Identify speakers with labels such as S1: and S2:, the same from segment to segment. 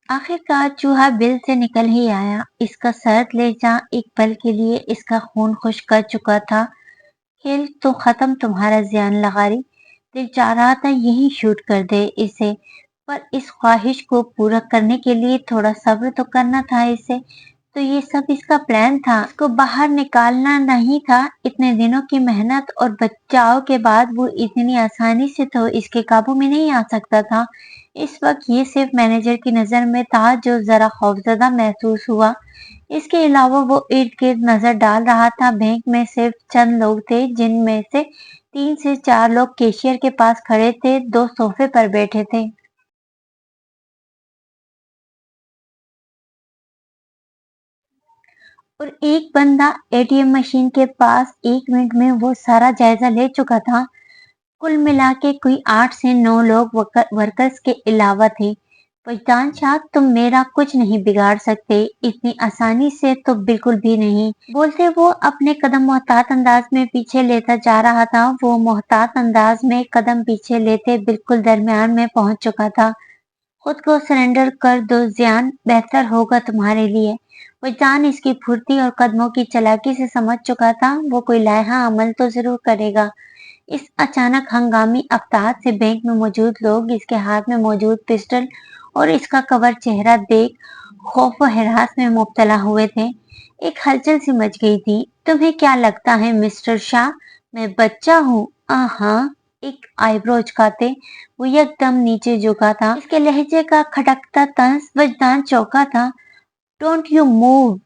S1: आखिरकार चूहा बिल से निकल ही आया। इसका सर कलेजा एक पल के लिए इसका खून खुश कर चुका था। खेल तो खत्म तुम्हारा ज़ियान लगारी। दिल चाह रहा था यही शूट कर दे इसे, पर इस ख्वाहिश को पूरा करने के लिए थोड़ा सब्र तो करना था इसे। तो ये सब इसका प्लान था, इसको बाहर निकालना नहीं था। इतने दिनों की मेहनत और बचाव के बाद वो इतनी आसानी से तो इसके काबू में नहीं आ सकता था। इस वक्त ये सिर्फ मैनेजर की नजर में था जो जरा खौफजदा महसूस हुआ। इसके अलावा वो इर्द गिर्द नजर डाल रहा था। बैंक में सिर्फ चंद लोग थे, जिनमें से 3 से 4 लोग कैशियर के पास खड़े थे, 2 सोफे पर बैठे थे। और एक बंदा एटीएम मशीन के पास 1 मिनट में वो सारा जायजा ले चुका था। कुल मिला के कोई 8 से 9 लोग वर्कर्स के अलावा थे। पहचान शाह, तुम मेरा कुछ नहीं बिगाड़ सकते, इतनी आसानी से तो बिल्कुल भी नहीं। बोलते वो अपने कदम मोहतात अंदाज में पीछे लेता जा रहा था। वो मोहतात अंदाज में कदम पीछे लेते बिल्कुल दरमियान में पहुंच चुका था। खुद को सरेंडर कर दो ज़ियान, बेहतर होगा तुम्हारे लिए। वो जान इसकी फुर्ती और कदमों की चालाकी से समझ चुका था वो कोई लाया अमल तो जरूर करेगा। इस अचानक हंगामी अवतार से बैंक में मौजूद लोग इसके हाथ में मौजूद पिस्टल और इसका कवर चेहरा देख खौफ व हरास में मुब्तला हुए थे। एक हलचल सी मच गई थी। तुम्हें क्या लगता है मिस्टर शाह, मैं बच्चा हूँ? हाँ, एक आईब्रो उचकाते वो एकदम नीचे झुका था। इसके लहजे का खटकता तंज वजदान चौंका था। डोंट यू मूव,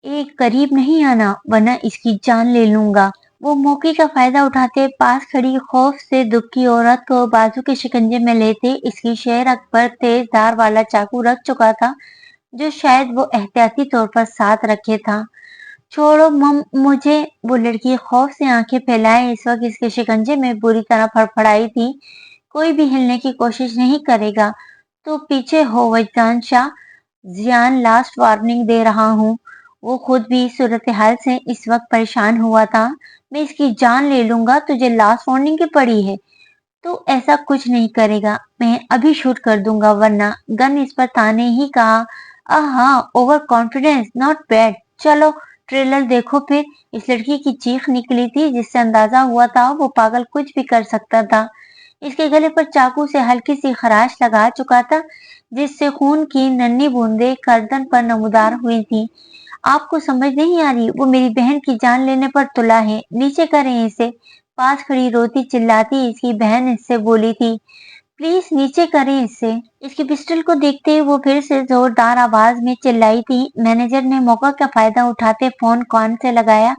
S1: एक करीब नहीं आना वरना इसकी जान ले लूंगा। वो मौके का फायदा उठाते पास खड़ी खौफ से दुखी औरत को बाजू के शिकंजे में लेते इसकी शेर अकबर तेज धार वाला चाकू रख चुका था, जो शायद वो एहतियाती तौर पर साथ रखे था। छोड़ो मम मुझे। वो लड़की खौफ से आंखें फैलाए इस वक्त इसके शिकंजे में बुरी तरह फड़फड़ाई थी। कोई भी हिलने की कोशिश नहीं करेगा तो पीछे हो वजदान शाह, जियान लास्ट वार्निंग दे रहा हूँ। वो खुद भी सूरत हाल से इस वक्त परेशान हुआ था। मैं इसकी जान ले लूंगा, तुझे लास्ट वार्निंग की पड़ी है। तो ऐसा कुछ नहीं करेगा, मैं अभी शूट कर दूंगा वरना। गन इस पर ताने ही कहा। हाँ, ओवर कॉन्फिडेंस नॉट बैड। चलो ट्रेलर देखो फिर। इस लड़की की चीख निकली थी जिससे अंदाजा हुआ था वो पागल कुछ भी कर सकता था। इसके गले पर चाकू से हल्की सी खराश लगा चुका था, जिससे खून की नन्ही बूंदें गर्दन पर नमूदार हुई थी। आपको समझ नहीं आ रही, वो मेरी बहन की जान लेने पर तुला है, नीचे करें इसे। पास खड़ी रोती चिल्लाती इसकी बहन इससे बोली थी। प्लीज नीचे करें इसे। इसके पिस्टल को देखते ही वो फिर से जोरदार आवाज में चिल्लाई थी। मैनेजर ने मौका का फायदा उठाते फोन कान से लगाया।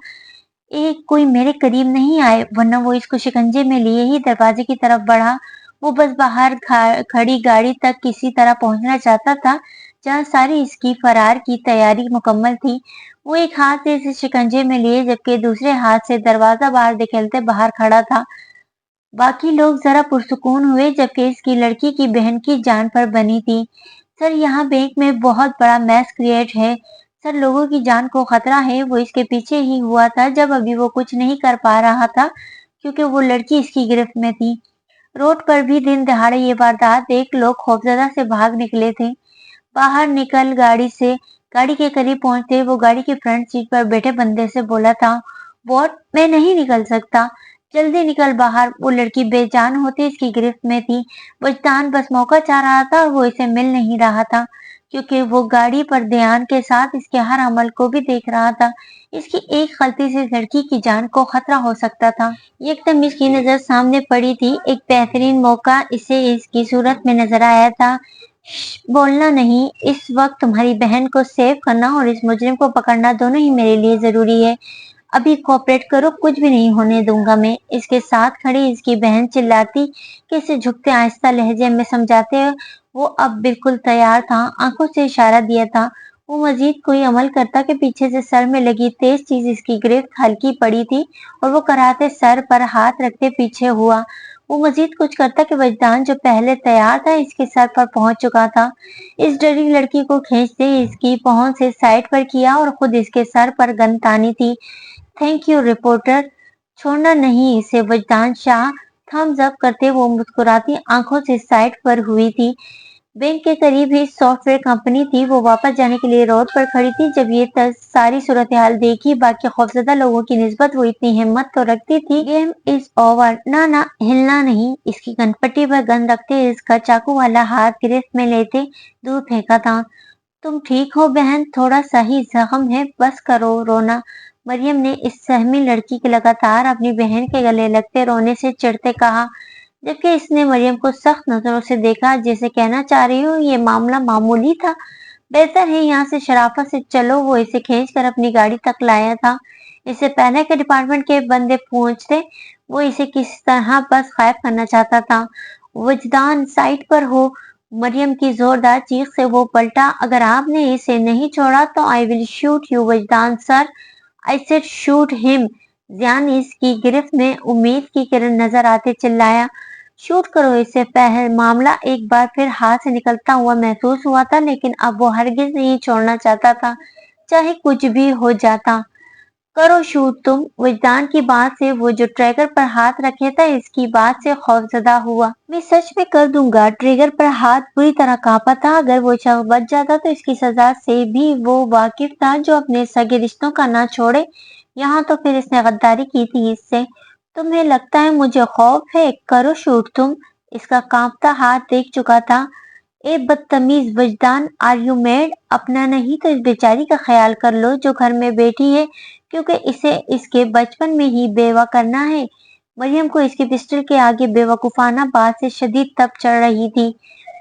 S1: कोई मेरे करीब नहीं आए वरना वो इसको शिकंजे में लिए ही दरवाजे की तरफ बढ़ा। वो बस बाहर खड़ी गाड़ी तक किसी तरह पहुंचना चाहता था, जहां सारी इसकी फरार की तैयारी मुकम्मल थी। वो एक हाथ से इसे शिकंजे में लिए जबकि दूसरे हाथ से दरवाजा बाहर धकेलते बाहर खड़ा था। बाकी लोग जरा पुरसुकून हुए जबकि इसकी लड़की की बहन की जान पर बनी थी। सर, यहाँ बैंक में बहुत बड़ा मैस क्रिएट है। सर, लोगों की जान को खतरा है। वो इसके पीछे ही हुआ था जब अभी वो कुछ नहीं कर पा रहा था क्योंकि वो लड़की इसकी गिरफ्त में थी। रोड पर भी दिन दहाड़े ये वारदात देख लोग खौफजदा से भाग निकले थे। बाहर निकल गाड़ी के करीब पहुंचते वो गाड़ी की फ्रंट सीट पर बैठे बंदे से बोला था। वॉट? मैं नहीं निकल सकता। जल्दी निकल बाहर। वो लड़की बेजान होती इसकी गिरफ्त में थी। वजदान बस मौका चाह रहा था और वो इसे मिल नहीं रहा था क्योंकि वो गाड़ी पर ध्यान के साथ इसके हर अमल को भी देख रहा था। इसकी एक गलती से लड़की की जान को खतरा हो सकता था। एकदम इसकी नजर सामने पड़ी थी। एक बेहतरीन मौका इसे इसकी सूरत में नजर आया था। बोलना नहीं। इस वक्त तुम्हारी बहन को सेव करना और इस मुजरिम को पकड़ना दोनों ही मेरे लिए जरूरी है। अभी कोऑपरेट करो, कुछ भी नहीं होने दूंगा मैं। इसके साथ खड़ी इसकी बहन चिल्लाती कि इसे झुकते आहिस्ता लहजे में समझाते हुए वो अब बिल्कुल तैयार था। आंखों से इशारा दिया था। वो मजीद कोई अमल करता कि पीछे से सर में लगी तेज चीज इसकी गिरफ्त हल्की पड़ी थी और वो कराते सर पर हाथ रखते पीछे हुआ। वो मजीद कुछ करता कि वजदान जो पहले तैयार था इसके सर पर पहुंच चुका था। इस डरी लड़की को खींचते इसकी पहुंच से साइड पर किया और खुद इसके सर पर गन तानी थी। Thank you reporter. छोड़ना नहीं इसे। वजदान शाह थम्स अप करते वो मुस्कुराती आंखों से साइड पर हुई थी। बैंक के करीब ही सॉफ्टवेयर कंपनी थी। वो वापस जाने के लिए रोड पर खड़ी थी। जब ये सारी सूरत-हाल देखी, बाकी खौफजदा लोगों की निस्बत वो इतनी हिम्मत तो रखती थी। Game is over. ना ना, हिलना नहीं। इसकी कनपट्टी पर गन रखते इसका चाकू वाला हाथ गिरफ्त में लेते दूर फेंका था। तुम ठीक हो बहन? थोड़ा सा ही जख्म है, बस करो रोना। मरियम ने इस सहमी लड़की के लगातार अपनी बहन के गले लगते रोने से चिढ़ते कहा, जबकि इसने मरियम को सख्त नजरों से देखा, जैसे कहना चाह रही हो ये मामला मामूली था, बेहतर है यहाँ से शराफत से चलो। वो इसे खींचकर अपनी गाड़ी तक लाया था। इससे पहले के डिपार्टमेंट के बंदे पहुंचते, वो इसे किसी तरह बस गायब करना चाहता था। वजदान साइड पर हो। मरियम की जोरदार चीख से वो पलटा, अगर आपने इसे नहीं छोड़ा तो I will shoot you. Wajdan sir, I said shoot him. Ziyan इसकी गिरफ्त में उम्मीद की किरण नजर आते चिल्लाया, शूट करो इसे। पहले मामला एक बार फिर हाथ से निकलता हुआ महसूस हुआ था, लेकिन अब वो हरगिज नहीं छोड़ना चाहता था, चाहे कुछ भी हो जाता। करो शूट तुम। वजदान की बात से वो जो ट्रिगर पर हाथ रखे था, इसकी बात से खौफजदा हुआ। मैं सच में कर दूंगा। ट्रिगर पर हाथ बुरी तरह कांपा था। अगर वो शख्स बच जाता तो इसकी सजा से भी वो वाकिफ था, जो अपने सगे रिश्तों का ना छोड़े। यहाँ तो फिर इसने गद्दारी की थी इससे। तुम्हें लगता है मुझे खौफ है? करो शूट तुम। इसका कांपता हाथ देख चुका था। ए बदतमीज वजदान, आर यू मैड? अपना नहीं तो इस बेचारी का ख्याल कर लो जो घर में बैठी है, क्योंकि इसे इसके बचपन में ही बेवा करना है। मरियम को इसकी पिस्टल के आगे बेवकूफाना बात से शदीद तप चढ़ रही थी।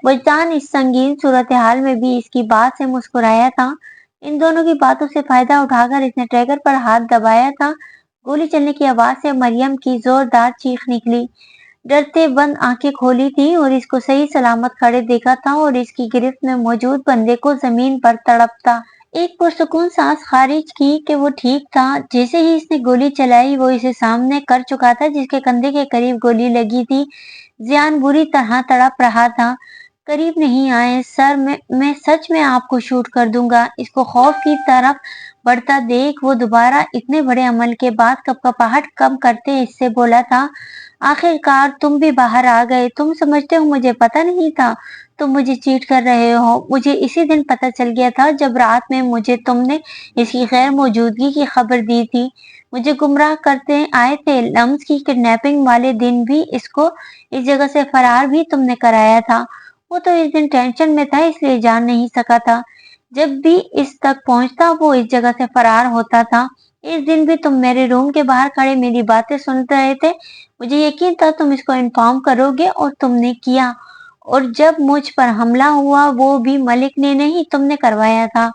S1: वजदान इस संगीन सूरत हाल में भी इसकी बात से मुस्कुराया था। इन दोनों की बातों से फायदा उठाकर इसने ट्रिगर पर हाथ दबाया था। गोली चलने की आवाज से मरियम की जोरदार चीख निकली। डरते बंद आंखें खोली थी और इसको सही सलामत खड़े देखा था और इसकी गिरफ्त में मौजूद बंदे को जमीन पर तड़पता। एक पुरसुकून सांस खारिज की कि वो ठीक था। जैसे ही इसने गोली चलाई, वो इसे सामने कर चुका था, जिसके कंधे के करीब गोली लगी थी। जियान बुरी तरह तड़प रहा था। करीब नहीं आए सर, मैं सच में आपको शूट कर दूंगा। इसको खौफ की तरफ बढ़ता देख वो दोबारा इतने बड़े अमल के बाद कपकपाहट कम करते इससे बोला था, आखिरकार तुम भी बाहर आ गए। तुम समझते हो मुझे पता नहीं था तुम मुझे चीट कर रहे हो? मुझे इसी दिन पता चल गया था जब रात में मुझे तुमने इसकी गैर मौजूदगी की खबर दी थी। मुझे गुमराह करते आए थे। लम्स की किडनैपिंग वाले दिन भी इसको इस जगह से फरार भी तुमने कराया था। वो तो इस दिन टेंशन में था, इसलिए जान नहीं सका था। जब भी इस तक पहुंचता वो इस जगह से फरार होता था। इस दिन भी तुम मेरे रूम के बाहर खड़े मेरी बातें सुन रहे थे। मुझे यकीन था तुम इसको इन्फॉर्म करोगे और तुमने किया। और जब मुझ पर हमला हुआ, वो भी मलिक ने नहीं तुमने करवाया था।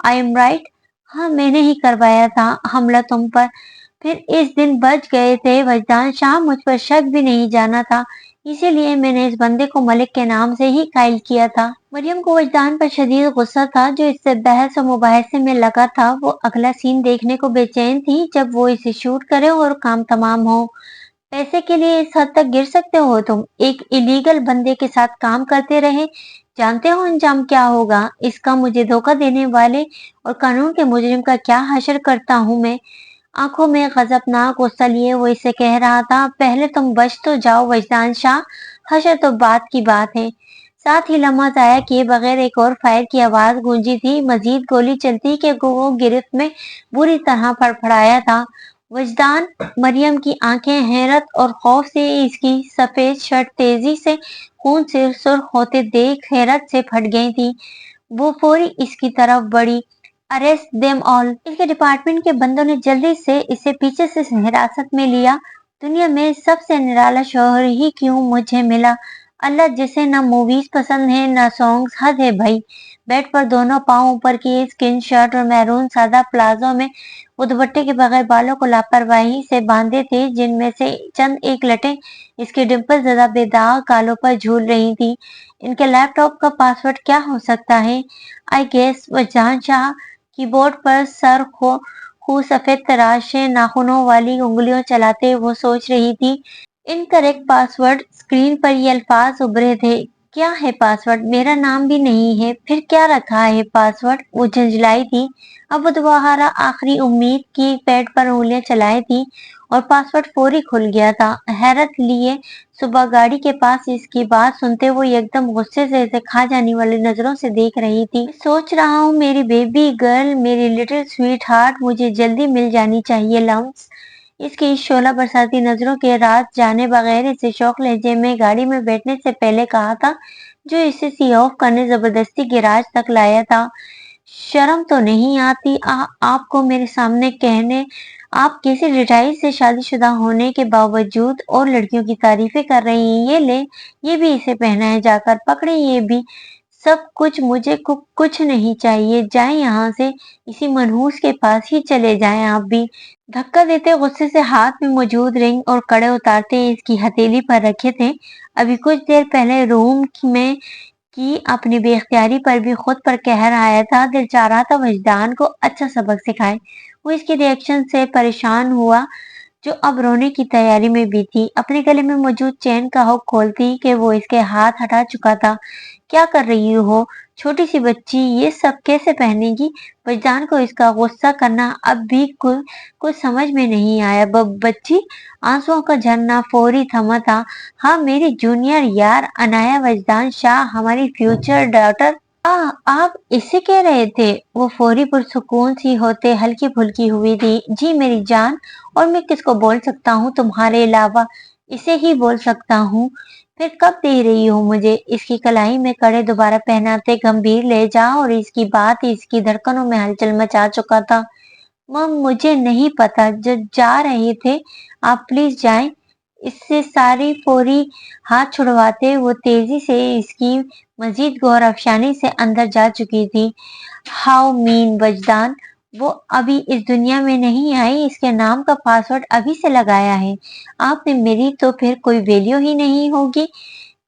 S1: I am right? हाँ, मैंने ही करवाया था हमला तुम पर। फिर इस दिन बच गए थे। वजदान शाह मुझ पर शक भी नहीं जाना था, इसीलिए मैंने इस बंदे को मलिक के नाम से ही कायल किया था। मरियम को वजदान पर शदीद गुस्सा था, जो इससे बहस और मुबाहिसे में लगा था। वो अगला सीन देखने को बेचैन थी, जब वो इसे शूट करे और काम तमाम हो। पैसे के लिए इस हद तक गिर सकते हो तुम? एक इलीगल बंदे के साथ काम करते रहे। जानते हो अंजाम क्या होगा इसका? मुझे धोखा देने वाले और कानून के मुजरिम का क्या हशर करता हूँ मैं। आंखों में गजबनाक गुस्सा लिए वो इसे कह रहा था, पहले तुम बच तो जाओ वजदान शाह, हशर तो बात की बात है। साथ ही लम्हा जाया किए बगैर एक और फायर की आवाज गूंजी थी। मजीद गोली चलती कि वो गिरफ्त में बुरी तरह फड़फड़ाया था। वजदान, मरियम की आंखें हैरत और खौफ से इसकी सफेद शर्ट तेजी से खून से सुर्ख होते देख हैरत से फट गई थी। वो फौरी इसकी तरफ बढ़ी। Arrest them all. इसके डिपार्टमेंट के बंदों ने जल्दी से इसे पीछे से हिरासत में लिया। दुनिया में सबसे निराला शौहर ही क्यों मुझे मिला। अल्लाह, जिसे ना मूवीज पसंद है ना सॉन्ग्स, हद है भाई। बेड पर दोनों पांव ऊपर किए स्किन शर्ट और मैरून सादा प्लाजो में वो दुपट्टे के बगैर बालों को लापरवाही से बांधे थे, जिनमें से चंद एक लटें इसके डिम्पल ज़्यादा बेदाग गालों पर झूल रही थी। इनके लैपटॉप का पासवर्ड क्या हो सकता है? I guess Wajdan Shah. Keyboard पर सर खू सफेद तराशे नाखूनों वाली उंगलियों चलाते वो सोच रही थी। Incorrect password. स्क्रीन पर ये अल्फाज उभरे थे, क्या है पासवर्ड? मेरा नाम भी नहीं है, फिर क्या रखा है पासवर्ड? वो झंझलाई थी। अब वो दोबारा आखिरी उम्मीद की पैड पर उंगलियां चलाई थी और पासवर्ड फौरी खुल गया था। हैरत लिए सुबह गाड़ी के पास इसकी बात सुनते वो एकदम गुस्से से इसे खा जाने वाली नजरों से देख रही थी। सोच रहा हूँ मेरी बेबी गर्ल, मेरी लिटिल स्वीट हार्ट मुझे जल्दी मिल जानी चाहिए लम्स। इसकी इस शोला बरसाती नजरों के राज जाने बगैर इसे शौक लहजे में गाड़ी में बैठने से पहले कहा था, जो इसे सी ऑफ करने जबरदस्ती गैराज तक लाया था। शर्म तो नहीं आती आपको मेरे सामने कहने, आप किसी रिटाई से शादीशुदा होने के बावजूद और लड़कियों की तारीफें कर रही हैं। ये ले, ये भी इसे पहना है, जाकर पकड़े ये भी। सब कुछ मुझे कुछ नहीं चाहिए, जाए यहाँ से, इसी मनहूस के पास ही चले जाएं आप भी। धक्का देते गुस्से से हाथ में मौजूद रिंग और कड़े उतारते इसकी हथेली पर रखे थे। अभी कुछ देर पहले रूम में की अपनी बेख्तियारी पर भी खुद पर कहर आया था। दिल चाह रहा था वजदान को अच्छा सबक सिखाए। वो इसके रिएक्शन से परेशान हुआ, जो अब रोने की तैयारी में भी थी। अपने गले में मौजूद चेन का हुक खोलती कि वो इसके हाथ हटा चुका था। क्या कर रही हो छोटी सी बच्ची, ये सब कैसे पहनेगी? वजदान को इसका गुस्सा करना अब भी कुछ समझ में नहीं आया। बच्ची, आंसुओं का झरना फौरी थमा था। हाँ, मेरी जूनियर यार अनाया वजदान शाह, हमारी फ्यूचर डॉटर। आप इससे कह रहे थे? वो फौरी पुरसुकून सी होते हल्की फुल्की हुई थी। जी मेरी जान, और मैं किसको बोल सकता हूँ तुम्हारे अलावा? इसे ही बोल सकता हूँ। फिर कब दे रही हो मुझे? इसकी कलाई में कड़े दोबारा पहनाते गंभीर ले जा, और इसकी बात इसकी धड़कनों में हलचल मचा चुका था। मम, मुझे नहीं पता, जो जा रहे थे आप प्लीज जाएं। इससे सारी फौरी हाथ छुड़वाते वो तेजी से इसकी मजीद गौर अफशानी से अंदर जा चुकी थी। हाउ मीन वजदान, वो अभी इस दुनिया में नहीं आई, इसके नाम का पासवर्ड अभी से लगाया है आपने। मेरी तो फिर कोई वैल्यू ही नहीं होगी।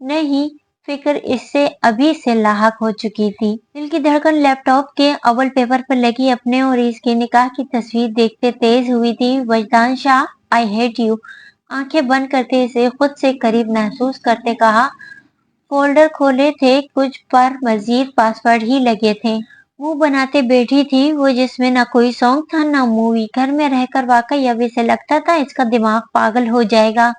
S1: नहीं, फिक्र इससे अभी से लाहक हो चुकी थी। दिल की धड़कन लैपटॉप के अव्वल पेपर पर लगी अपने और इसके निकाह की तस्वीर देखते तेज हुई थी। वजदान शाह, आई हेट यू। आंखें बंद करते इसे खुद से करीब महसूस करते कहा। फोल्डर खोले थे कुछ, पर मजीद पासवर्ड ही लगे थे। मुंह बनाते बैठी थी वो, जिसमें ना कोई सॉन्ग था ना मूवी। घर में रहकर वाकई अब इसे लगता था इसका दिमाग पागल हो जाएगा।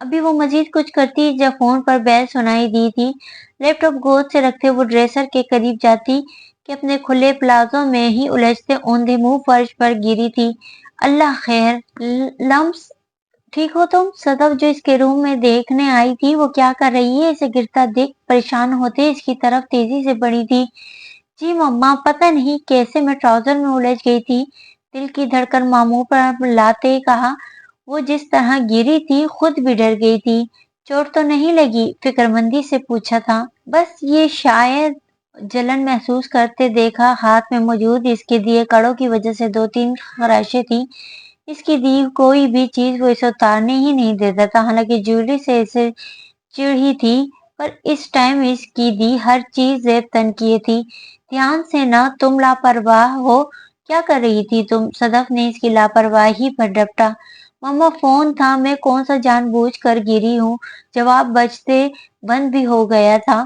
S1: अभी वो मजीद कुछ करती जब फोन पर बेल सुनाई दी थी। लैपटॉप गोद से रखते वो ड्रेसर के करीब जाती कि अपने खुले प्लाजो में ही उलझते औंधे मुंह फर्श पर गिरी थी। अल्लाह खैर, लम्स ठीक हो तुम? सदफ, जो इसके रूम में देखने आई थी, वो क्या कर रही है? इसे गिरता देख परेशान होते इसकी तरफ तेजी से बढ़ी थी। जी मम्मा, पता नहीं कैसे मैं ट्राउजर में उलझ गई थी। दिल की धड़कन मामू पर लाते कहा। वो जिस तरह गिरी थी खुद भी डर गई थी। चोट तो नहीं लगी? फिक्रमंदी से पूछा था। बस ये शायद जलन महसूस करते देखा, हाथ में मौजूद इसके दिए कड़ों की वजह से 2-3 खराशें थी। इसकी दी कोई भी चीज वो इसे उतारने ही नहीं देता था। हालांकि ज्वेलरी से इसे चिढ़ ही थी, पर इस टाइम इसकी दी हर चीज जेब तन किए थी। ध्यान से ना, तुम लापरवाह हो। क्या कर रही थी तुम? सदफ ने इसकी लापरवाही पर डपटा। मम्मा, फोन था, मैं कौन सा जानबूझ कर गिरी हूँ। जवाब बजते बंद भी हो गया था।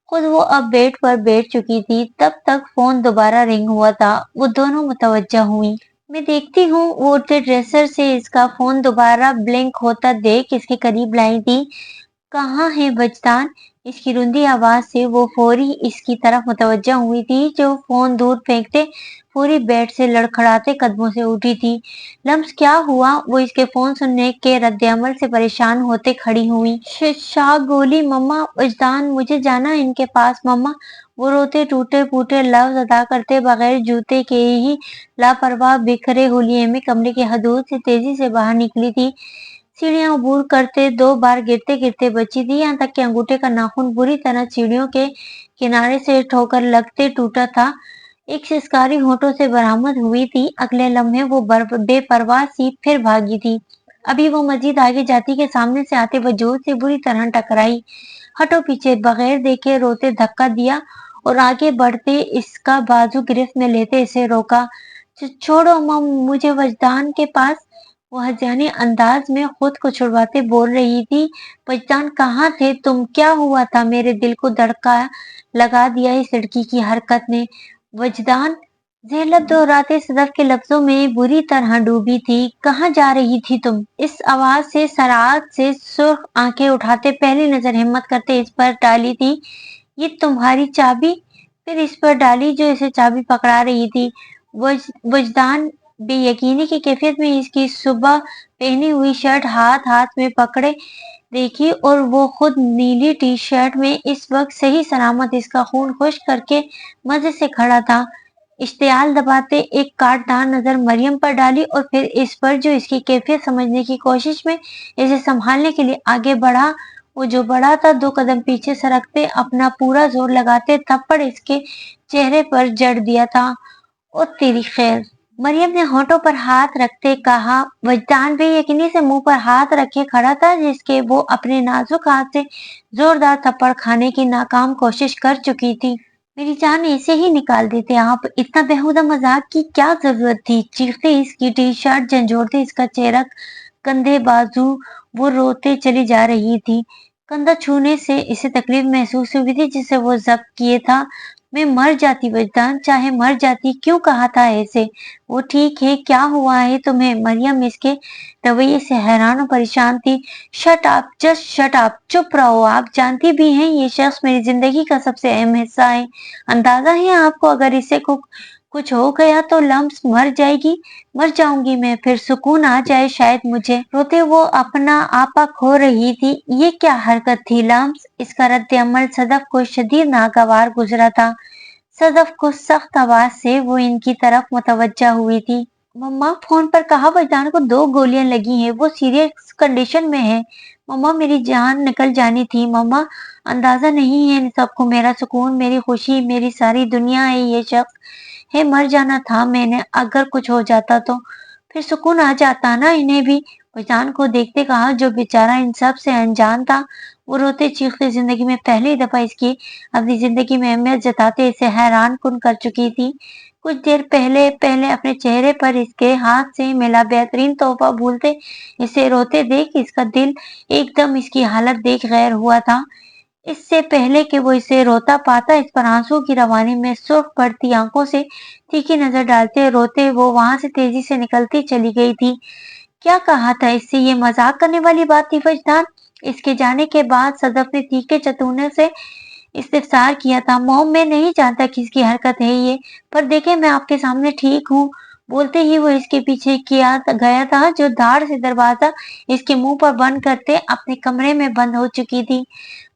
S1: खुद वो अब बेड पर बैठ चुकी थी। तब तक फोन दोबारा रिंग हुआ था। वो दोनों मुतवज्जा हुई। मैं देखती हूँ। वो उठते ड्रेसर से इसका फोन दोबारा ब्लिंक होता देख इसके करीब लाई थी। कहाँ है वजदान? इसकी रुंधी आवाज से वो फौरी इसकी तरफ मुतवज्जा हुई थी, जो फोन दूर फेंकते पूरी बेड से लड़खड़ाते कदमों से उठी थी। लम्स, क्या हुआ? वो इसके फोन सुनने के रद्देअमल से परेशान होते खड़ी हुई। शाह गोली मम्मा, वजदान मुझे जाना है इनके पास मम्मा। वो रोते टूटे फूटे लफ्ज अदा करते बगैर जूते के ही लापरवाह बिखरे हुलिये में कमरे की हदूद से तेजी से बाहर निकली थी। सीढ़ियां अबूर करते 2 बार गिरते गिरते बची थी, यहाँ तक कि अंगूठे का नाखून बुरी तरह सीढ़ियों के किनारे से ठोकर लगते टूटा था। एक सिसकारी होठों से बरामद हुई थी। अगले लम्हे वो बेपरवाह सी फिर भागी थी। अभी वो मजीद आगे जाती के सामने से आते वजूद से बुरी तरह टकराई। हटो पीछे, बगैर देखे रोते धक्का दिया और आगे बढ़ते इसका बाजू गिरफ्त में लेते इसे रोका। छोड़ो मम, मुझे वजदान के पास। वो हजाने अंदाज में खुद को छुड़वाते बोल रही थी। वजदान कहाँ थे तुम? क्या हुआ था? मेरे दिल को धड़का लगा दिया इस लड़की की हरकत ने। वजदान, ज़ेनब दोहराते सदफ के लफ्जों में बुरी तरह डूबी थी। कहाँ जा रही थी तुम? इस आवाज से सराहत से सुर्ख आंखें उठाते पहली नजर हिम्मत करते इस पर डाली थी। ये तुम्हारी चाबी? फिर इस पर डाली जो इसे चाबी पकड़ा रही थी। वजदान बेयकीनी की कैफियत में इसकी सुबह पहनी हुई शर्ट हाथ हाथ में पकड़े देखी और वो खुद नीली टी शर्ट में इस वक्त सही सलामत इसका खून खुश करके मजे से खड़ा था। इश्तियाल दबाते एक काटदार नजर मरियम पर डाली और फिर इस पर जो इसकी कैफियत समझने की कोशिश में इसे संभालने के लिए आगे बढ़ा। वो जो बड़ा था 2 कदम पीछे सरकते अपना पूरा जोर लगाते थप्पड़ इसके चेहरे पर जड़ दिया था। ओ तेरी खैर! मरियम ने होठों पर हाथ रखते कहा। वजदान बेयकीनी से मुंह पर हाथ रखे खड़ा था जिसके वो अपने नाजुक हाथ से जोरदार थप्पड़ खाने की नाकाम कोशिश कर चुकी थी। मेरी जान ऐसे ही निकाल देते आप, इतना बेहुदा मजाक की क्या जरूरत थी? चीखते इसकी टी शर्ट झंझोड़ते इसका चेहरा कंधे बाजू वो रोते चली जा रही थी। कंधा छूने से इसे तकलीफ महसूस हुई थी जिसे वो जब्त किए था। मैं मर जाती वजदान, चाहे मर जाती, क्यों कहा था ऐसे? वो ठीक है, क्या हुआ है तुम्हें? मरियम इसके रवैये से हैरान और परेशान थी। Shut up, just shut up, चुप रहो। आप जानती भी हैं ये शख्स मेरी जिंदगी का सबसे अहम हिस्सा है। अंदाजा है आपको अगर इसे कुछ हो गया तो लम्स मर जाएगी, मर जाऊंगी मैं, फिर सुकून आ जाए शायद मुझे। रोते वो अपना आपा खो रही थी। ये क्या हरकत थी लम्स? इसका रद्द अमल सदफ को शदीद नागवार गुजरा था। सदफ को सख्त आवाज से वो इनकी तरफ मुतवज्जा हुई थी। मम्मा, फोन पर कहा वजदान को 2 गोलियां लगी हैं, वो सीरियस कंडीशन में है। मम्मा, मेरी जान निकल जानी थी। मम्मा, अंदाजा नहीं है इन सबको मेरा सुकून, मेरी खुशी, मेरी सारी दुनिया है ये शख्स है। मर जाना था मैंने, अगर कुछ हो जाता तो फिर सुकून आ जाता ना इन्हें भी। वजदान को देखते कहा जो बेचारा इन सब से अनजान था। वो रोते चीखते जिंदगी में पहली दफा इसकी अपनी जिंदगी में अहमियत जताते इसे हैरान कुन कर चुकी थी। कुछ देर पहले पहले अपने चेहरे पर इसके हाथ से मिला बेहतरीन तोहफा भूलते इसे रोते देख इसका दिल एकदम इसकी हालत देख गैर हुआ था। इससे पहले कि वो इसे रोता पाता इस पर आंसू की रवानी में सुर्ख पड़ती आंखों से तीखी नजर डालते रोते वो वहां से तेजी से निकलती चली गई थी। क्या कहा था इससे? ये मजाक करने वाली बात थी वजदान? इसके जाने के बाद सदफ ने तीखे चतुने से इस्तिफसार किया था। मॉम, मैं नहीं जानता किसकी हरकत है ये, पर देखे मैं आपके सामने ठीक हूँ। बोलते ही वो इसके पीछे किया गया था जो धाड़ से दरवाजा इसके मुंह पर बंद करते अपने कमरे में बंद हो चुकी थी।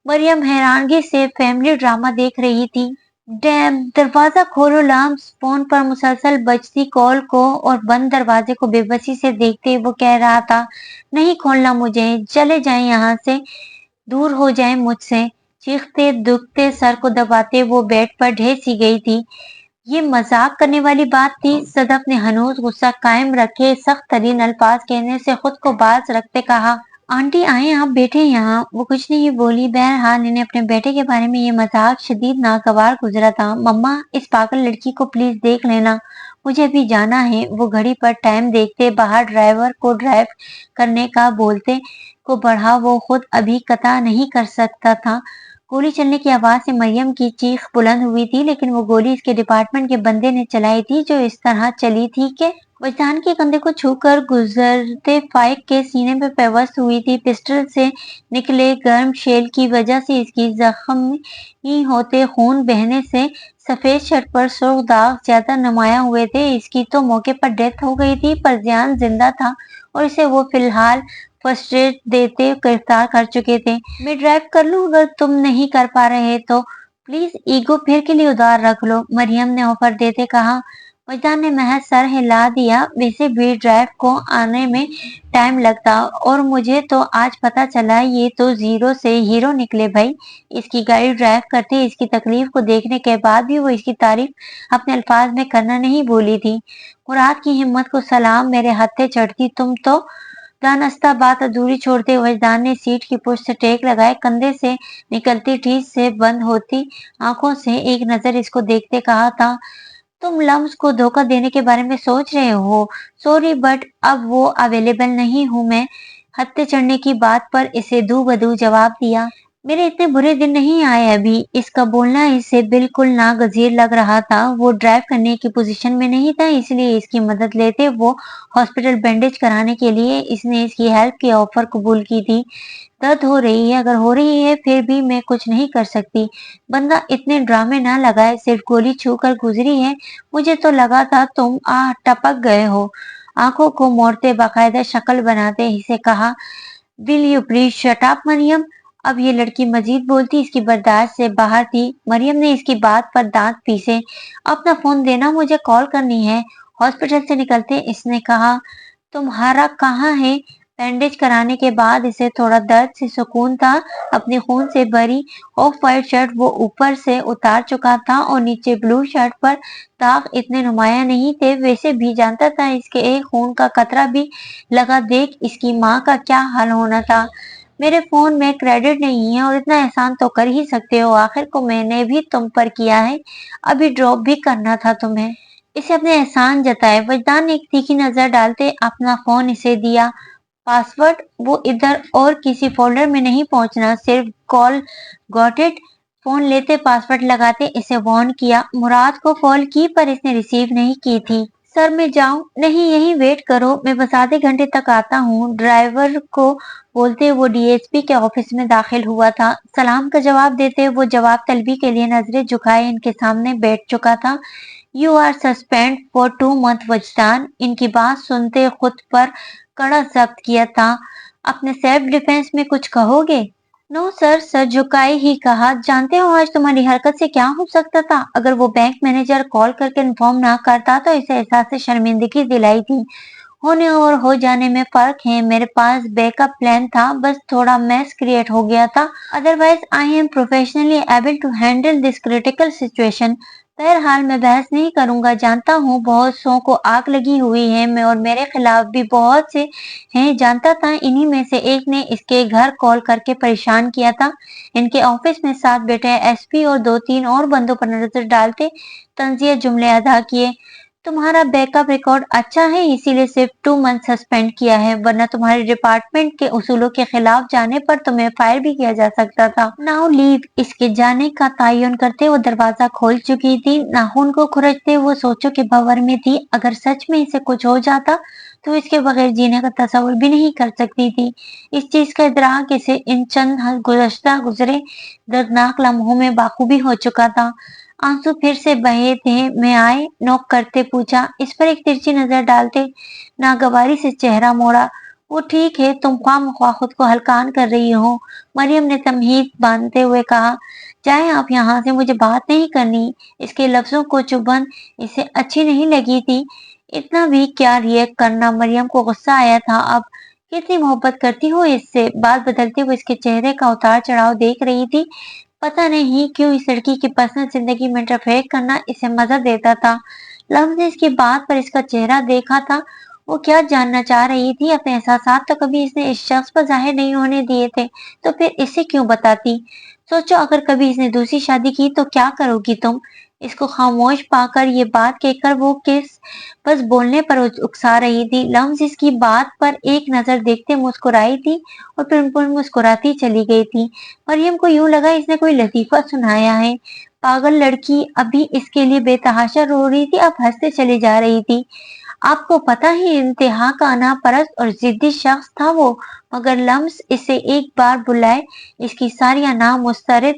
S1: मरियम हैरानगी से फैमिली ड्रामा देख रही थी। डैम, दरवाजा खोलो लम्स। फोन पर मुसलसल बजती कॉल को और बंद दरवाजे को बेबसी से देखते वो कह रहा था, नहीं खोलना मुझे, चले जाएं यहाँ से, दूर हो जाएं मुझसे। चीखते दुखते सर को दबाते वो बेड पर ढह सी गई थी। ये मजाक करने वाली बात थी। सदफ ने हनूज गुस्सा कायम रखे सख्त तरीन अल्फाज कहने से खुद को बाज रखते कहा, आंटी आए, आप बैठे यहाँ। वो कुछ नहीं बोली। बहरहाल इन्हें अपने बेटे के बारे में ये मजाक शदीद नागवार गुजरा था। मम्मा, इस पागल लड़की को प्लीज देख लेना, मुझे अभी जाना है। वो घड़ी पर टाइम देखते बाहर ड्राइवर को ड्राइव करने का बोलते को बढ़ा वो खुद अभी कता नहीं कर सकता था। गोली चलने की आवाज से मरियम की चीख बुलंद हुई थी, लेकिन वो गोली इसके डिपार्टमेंट के बंदे ने चलाई थी जो इस तरह चली थी कि वजदान के कंधे को छूकर गुजरते फाइक के सीने पे पेवस्त हुई थी। पिस्टल से निकले गर्म शेल की वजह से इसकी जख्मी होते खून बहने से सफेद शर्ट पर सुर्ख दाग ज्यादा नुमाया हुए थे। इसकी तो मौके पर डेथ हो गई थी, पर जियान जिंदा था और इसे वो फिलहाल फर्स्ट एड देते गिरफ्तार कर चुके थे। मैं ड्राइव कर लूं अगर तुम नहीं कर पा रहे तो? प्लीज ईगो फिर के लिए उधार रख लो, मरियम ने ऑफर देते कहा। वजदान ने महज सर हिला दिया। वैसे भी ड्राइव को आने में टाइम लगता और मुझे तो आज पता चला ये तो जीरो से हीरो निकले भाई। इसकी गाड़ी ड्राइव करते इसकी तकलीफ को देखने के बाद भी वो इसकी तारीफ अपने अल्फाज में करना नहीं भूली थी। मुराद की हिम्मत को सलाम, मेरे हत्थे चढ़ती तुम तो। दानस्ता बात अधूरी छोड़ते वजदान ने सीट की पुष्ट से टेक लगाए कंधे से निकलती टीस से बंद होती आंखों से एक नजर इसको देखते कहा था, तुम लम्स को धोखा देने के बारे में सोच रहे हो? सॉरी बट अब वो अवेलेबल नहीं हूँ मैं। हत्थे चढ़ने की बात पर इसे दू बदू जवाब दिया। मेरे इतने बुरे दिन नहीं आए अभी। इसका बोलना इसे बिल्कुल नागज़ीर लग रहा था। वो ड्राइव करने की पोजीशन में नहीं था, इसलिए इसकी मदद लेते वो हॉस्पिटल बैंडेज कराने के लिए इसने इसकी हेल्प की ऑफर कबूल की थी। दर्द हो रही है, अगर हो रही है फिर भी मैं कुछ नहीं कर सकती। बंदा इतने ड्रामे ना लगाए, सिर्फ गोली छू कर गुजरी है। मुझे तो लगा था तुम टपक गए हो। आंखों को मोड़ते बाकायदा शक्ल बनाते इसे कहा, will you please shut up Maryam. अब ये लड़की मजीद बोलती इसकी बर्दाश्त से बाहर थी। मरियम ने इसकी बात पर दांत पीसे, अपना फोन देना, मुझे कॉल करनी है। हॉस्पिटल से निकलते इसने कहा, तुम्हारा कहाँ है? बैंडेज कराने के बाद इसे थोड़ा दर्द से सुकून था। अपनी खून से भरी ऑफ वाइट शर्ट वो ऊपर से उतार चुका था और नीचे ब्लू शर्ट पर दाग इतने नुमाया नहीं थे। वैसे भी जानता था इसके एक खून का कतरा भी लगा देख इसकी माँ का क्या हाल होना था। मेरे फोन में क्रेडिट नहीं है और इतना एहसान तो कर ही सकते हो, आखिर को मैंने भी तुम पर किया है, अभी ड्रॉप भी करना था तुम्हें। इसे अपने एहसान जताए। वजदान ने एक तीखी नजर डालते अपना फोन इसे दिया। पासवर्ड वो इधर और किसी फोल्डर में नहीं पहुंचना, सिर्फ कॉल गॉट इट। फोन लेते पासवर्ड लगाते इसे वार्न किया। मुराद को कॉल की पर इसने रिसीव नहीं की थी। सर मैं जाऊं? नहीं, यहीं वेट करो, मैं बस आधे घंटे तक आता हूँ, ड्राइवर को बोलते वो डीएसपी के ऑफिस में दाखिल हुआ था। सलाम का जवाब देते वो जवाब तलबी के लिए नजरें झुकाए इनके सामने बैठ चुका था। You are suspend for 2 month Wajdan. इनकी बात सुनते खुद पर कड़ा जब्त किया था। अपने सेल्फ डिफेंस में कुछ कहोगे? नो सर, सर झुकाए ही कहा, जानते हो आज तुम्हारी हरकत से क्या हो सकता था? अगर वो बैंक मैनेजर कॉल करके इन्फॉर्म ना करता तो इसे एहसास शर्मिंदगी दिलाई थी। होने और हो जाने में फर्क है। मेरे पास बैकअप प्लान था, बस थोड़ा मैस क्रिएट हो गया था। Otherwise I am professionally able to handle this critical situation. बहरहाल मैं बहस नहीं करूंगा, जानता हूँ बहुत सौ को आग लगी हुई है मैं और मेरे खिलाफ भी बहुत से हैं। जानता था इन्हीं में से एक ने इसके घर कॉल करके परेशान किया था। इनके ऑफिस में साथ बैठे एसपी और 2-3 और बंदों पर नजर डालते तंजिया जुमले अदा किए। तुम्हारा बैकअप रिकॉर्ड अच्छा है, इसीलिए सिर्फ 2 मंथ सस्पेंड किया है, वरना तुम्हारे डिपार्टमेंट के उसूलों के खिलाफ जाने पर तुम्हें फायर भी किया जा सकता था। Now leave. इसके जाने का तयन करते वो दरवाजा खोल चुकी थी। नाखून को खुरचते वो सोचो के भंवर में थी। अगर सच में इसे कुछ हो जाता तो इसके बगैर जीने का तस्वुर भी नहीं कर सकती थी। इस चीज का इदराक इसे इन चंद गुजरे दर्दनाक लम्हों में बाखूबी हो चुका था। आंसू फिर से बहे थे। मैं आए? नॉक करते पूछा। इस पर एक तिरछी नजर डालते नागवारी से चेहरा मोड़ा। वो ठीक है, तुम ख्वाह खुद को हल्कान कर रही हो, मरियम ने तमहीद बांधते हुए कहा। जाए आप यहाँ से, मुझे बात नहीं करनी। इसके लफ्जों को चुभन इसे अच्छी नहीं लगी थी। इतना भी क्या रिएक्ट करना। मरियम को गुस्सा आया था अब। कितनी मोहब्बत करती हो इससे? बात बदलते हुए इसके चेहरे का उतार चढ़ाव देख रही थी। पता नहीं क्यों इस लड़की की पर्सनल जिंदगी में इंटरफेयर करना इसे मजा देता था। लम्ब ने इसकी बात पर इसका चेहरा देखा था। वो क्या जानना चाह रही थी? अपने एहसासात तो कभी इसने इस शख्स पर जाहिर नहीं होने दिए थे, तो फिर इसे क्यों बताती? सोचो अगर कभी इसने दूसरी शादी की तो क्या करोगी तुम? इसको खामोश पाकर ये बात कहकर वो किस बस बोलने पर उकसा रही थी। लम्ब इसकी बात पर एक नजर देखते मुस्कुराई थी और फिर मुस्कुराती चली गई थी। मरियम को यूं लगा इसने कोई लतीफा सुनाया है। पागल लड़की अभी इसके लिए बेतहाशा रो रही थी, अब हंसते चली जा रही थी। आपको पता ही इंतहा का अनापरस्त और जिद्दी शख्स था वो, मगर लम्स इसे एक बार बुलाए इसकी सारी अना मुस्तरद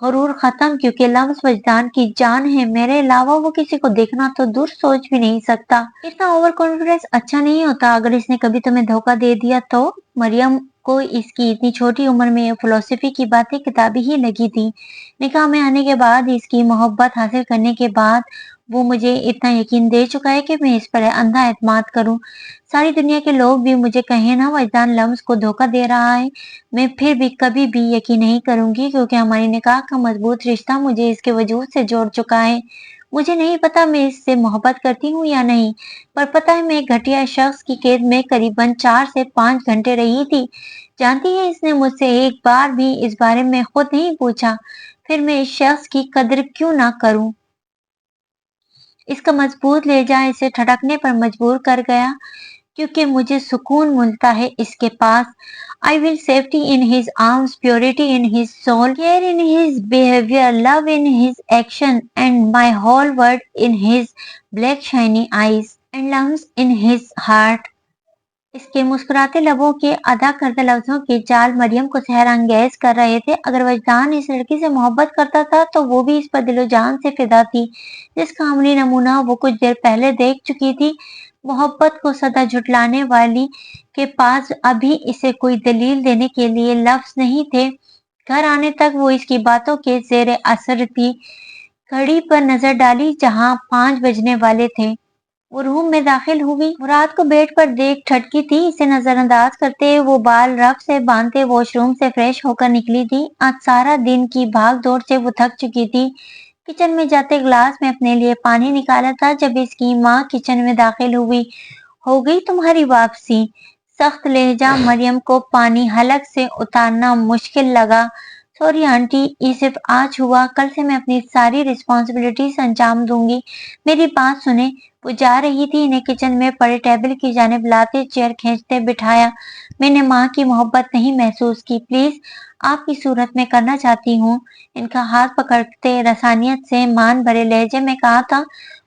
S1: गरूर खत्म, क्योंकि लम्स वजदान की जान है। मेरे अलावा वो किसी को देखना तो दूर सोच भी नहीं सकता। इतना ओवर कॉन्फिडेंस अच्छा नहीं होता। अगर इसने कभी तुम्हें धोखा दे दिया तो? मरियम को इसकी इतनी छोटी उम्र में फिलोसफी की बातें किताबी ही लगी थी। निकाह में आने के बाद इसकी मोहब्बत हासिल करने के बाद वो मुझे इतना यकीन दे चुका है कि मैं इस पर अंधा एतमाद करूं। सारी दुनिया के लोग भी मुझे कहें ना वजदान लम्स को धोखा दे रहा है, मैं फिर भी कभी भी यकीन नहीं करूंगी, क्योंकि हमारी निकाह का मजबूत रिश्ता मुझे इसके वजूद से जोड़ चुका है। मुझे नहीं पता मैं इससे मोहब्बत करती हूँ या नहीं, पर पता है मैं एक घटिया शख्स की कैद में करीबन 4 से 5 घंटे रही थी। जानती है इसने मुझसे एक बार भी इस बारे में खुद नहीं पूछा। फिर मैं इस शख्स की कदर क्यों ना करूं? इसका मजबूत लहजा इसे ठटकने पर मजबूर कर गया, क्योंकि मुझे सुकून मिलता है इसके पास। I will safety in his arms, purity in his soul, care in his behavior, love in his action, and my whole world in his black shiny eyes and lungs in his heart. इसके मुस्कुराते लबों के अदा करते लफ्जों की चाल मरियम को सहर अंगेज कर रहे थे। अगर वजदान इस लड़की से मोहब्बत करता था तो वो भी इस पर दिलो जान से फिदा थी, जिसका अमली नमूना वो कुछ देर पहले देख चुकी थी। मोहब्बत को सदा झुटलाने वाली के पास अभी इसे कोई दलील देने के लिए लफ्ज नहीं थे। घर आने तक वो इसकी बातों के जेर असर थी। घड़ी पर नजर डाली जहां 5 बजने वाले थे। वो रूम में दाखिल हुई। मुराद को बेड पर देख ठटकी थी। इसे नजरअंदाज करते वो बाल रफ से बांधते वॉशरूम से फ्रेश होकर निकली थी। आज सारा दिन की भाग दौड़ से वो थक चुकी थी। किचन में जाते ग्लास में अपने लिए पानी निकाला था जब इसकी माँ किचन में दाखिल हुई। हो गई तुम्हारी वापसी? सख्त लहजा मरियम को पानी हलक से उतारना मुश्किल लगा। सॉरी आंटी, ये सिर्फ आज हुआ, कल से मैं अपनी सारी रिस्पॉन्सिबिलिटीज अंजाम दूंगी। मेरी बात सुने। वो जा रही थी, इन्हें किचन में पड़े टेबल की जानिब लाते चेयर खींचते बिठाया। मैंने माँ की मोहब्बत नहीं महसूस की, प्लीज आपकी सूरत में करना चाहती हूँ। इनका हाथ पकड़ते रसानियत से मान भरे लहजे में कहा था।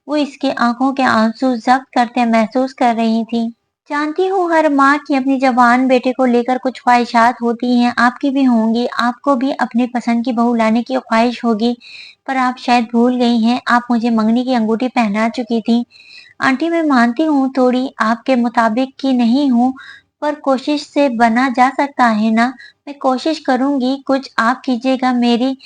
S1: वो इसकी आंखों के आंसू जब्त करते महसूस कर रही थी। जानती हूँ हर माँ की अपनी जवान बेटे को लेकर कुछ ख्वाहिशात होती हैं, आपकी भी होंगी। आपको भी अपनी पसंद की बहू लाने की ख्वाहिश होगी, पर आप शायद भूल गई हैं आप मुझे मंगनी की अंगूठी पहना चुकी थी। आंटी मैं मानती हूँ थोड़ी आपके मुताबिक की नहीं हूँ, पर कोशिश से बना जा सकता है ना। मैं कोशिश करूंगी, कुछ आप कीजिएगा। मेरी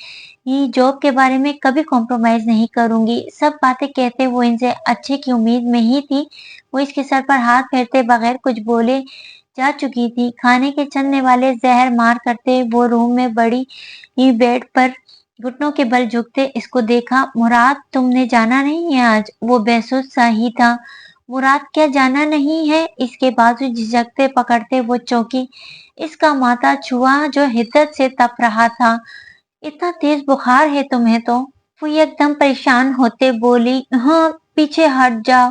S1: ही जॉब के बारे में कभी कॉम्प्रोमाइज नहीं करूंगी। सब बातें कहते वो इनसे अच्छे की उम्मीद में ही थी। वो इसके सर पर हाथ फेरते बगैर कुछ बोले जा चुकी थी। खाने के चलने वाले जहर मार करते वो रूम में बड़ी ही बेड पर घुटनों के बल झुकते इसको देखा। मुराद तुमने जाना नहीं है आज? वो बेसुध सा ही था। मुराद क्या जाना नहीं है? इसके बाजू झिझकते पकड़ते वो चौंकी। इसका माथा छुआ जो हिद्दत से तप रहा था। इतना तेज बुखार है तुम्हें तो? वो एकदम परेशान होते बोली। हाँ पीछे हट जाओ।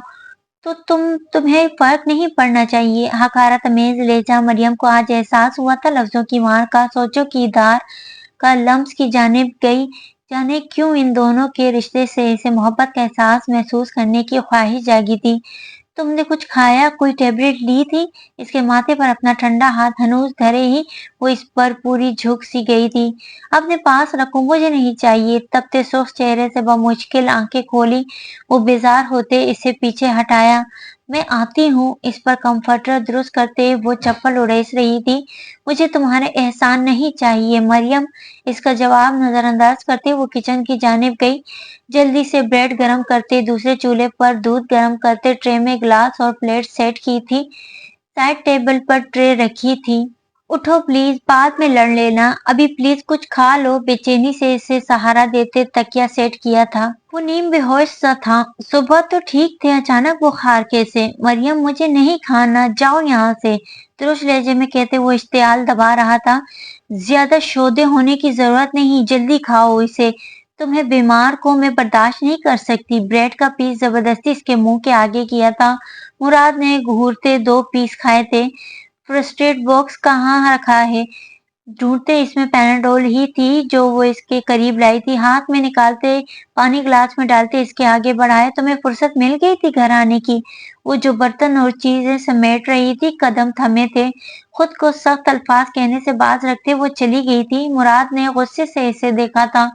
S1: तो तुम्हें फर्क नहीं पड़ना चाहिए। हकारा तमेज लहजा मरियम को आज एहसास हुआ था लफ्जों की मार का। सोचो की धार का लम्स की जानिब गई। जाने क्यों इन दोनों के रिश्ते से इसे मोहब्बत का एहसास महसूस करने की ख्वाहिश जागी थी। तुमने कुछ खाया, कोई टेबलेट ली थी? इसके माथे पर अपना ठंडा हाथ हनूज धरे ही वो इस पर पूरी झुक सी गई थी। अपने पास रखो, मुझे नहीं चाहिए। तपते सुस्त चेहरे से बमुश्किल आंखें खोली। वो बेजार होते इसे पीछे हटाया। मैं आती हूँ। इस पर कंफर्टर दुरुस्त करते वो चप्पल उड़ेस रही थी। मुझे तुम्हारे एहसान नहीं चाहिए मरियम। इसका जवाब नजरअंदाज करते वो किचन की जानिब गई। जल्दी से ब्रेड गरम करते, दूसरे चूल्हे पर दूध गरम करते, ट्रे में ग्लास और प्लेट सेट की थी। साइड टेबल पर ट्रे रखी थी। उठो प्लीज, बाद में लड़ लेना। अभी प्लीज कुछ खा लो। बेचैनी से इसे सहारा देते तकिया सेट किया था। वो नीम बेहोश सा था। सुबह तो ठीक थे, अचानक बुखार कैसे? मरियम मुझे नहीं खाना, जाओ यहाँ से। तुरुश लहजे में कहते वो इश्तियाल दबा रहा था। ज्यादा शोधे होने की जरूरत नहीं, जल्दी खाओ इसे। तुम्हें बीमार को मैं बर्दाश्त नहीं कर सकती। ब्रेड का पीस जबरदस्ती इसके मुंह के आगे किया था। मुराद ने घूरते 2 पीस खाए थे। फर्स्ट बॉक्स कहाँ रखा है? ढूंढते इसमें पैनाडोल ही थी जो वो इसके करीब लाई थी। हाथ में निकालते पानी ग्लास में डालते इसके आगे बढ़ाया। तुम्हें फुर्सत मिल गई थी घर आने की? वो जो बर्तन और चीजें समेट रही थी, कदम थमे थे। खुद को सख्त अल्फाज कहने से बाज रखते वो चली गई थी। मुराद ने गुस्से से इसे देखा था।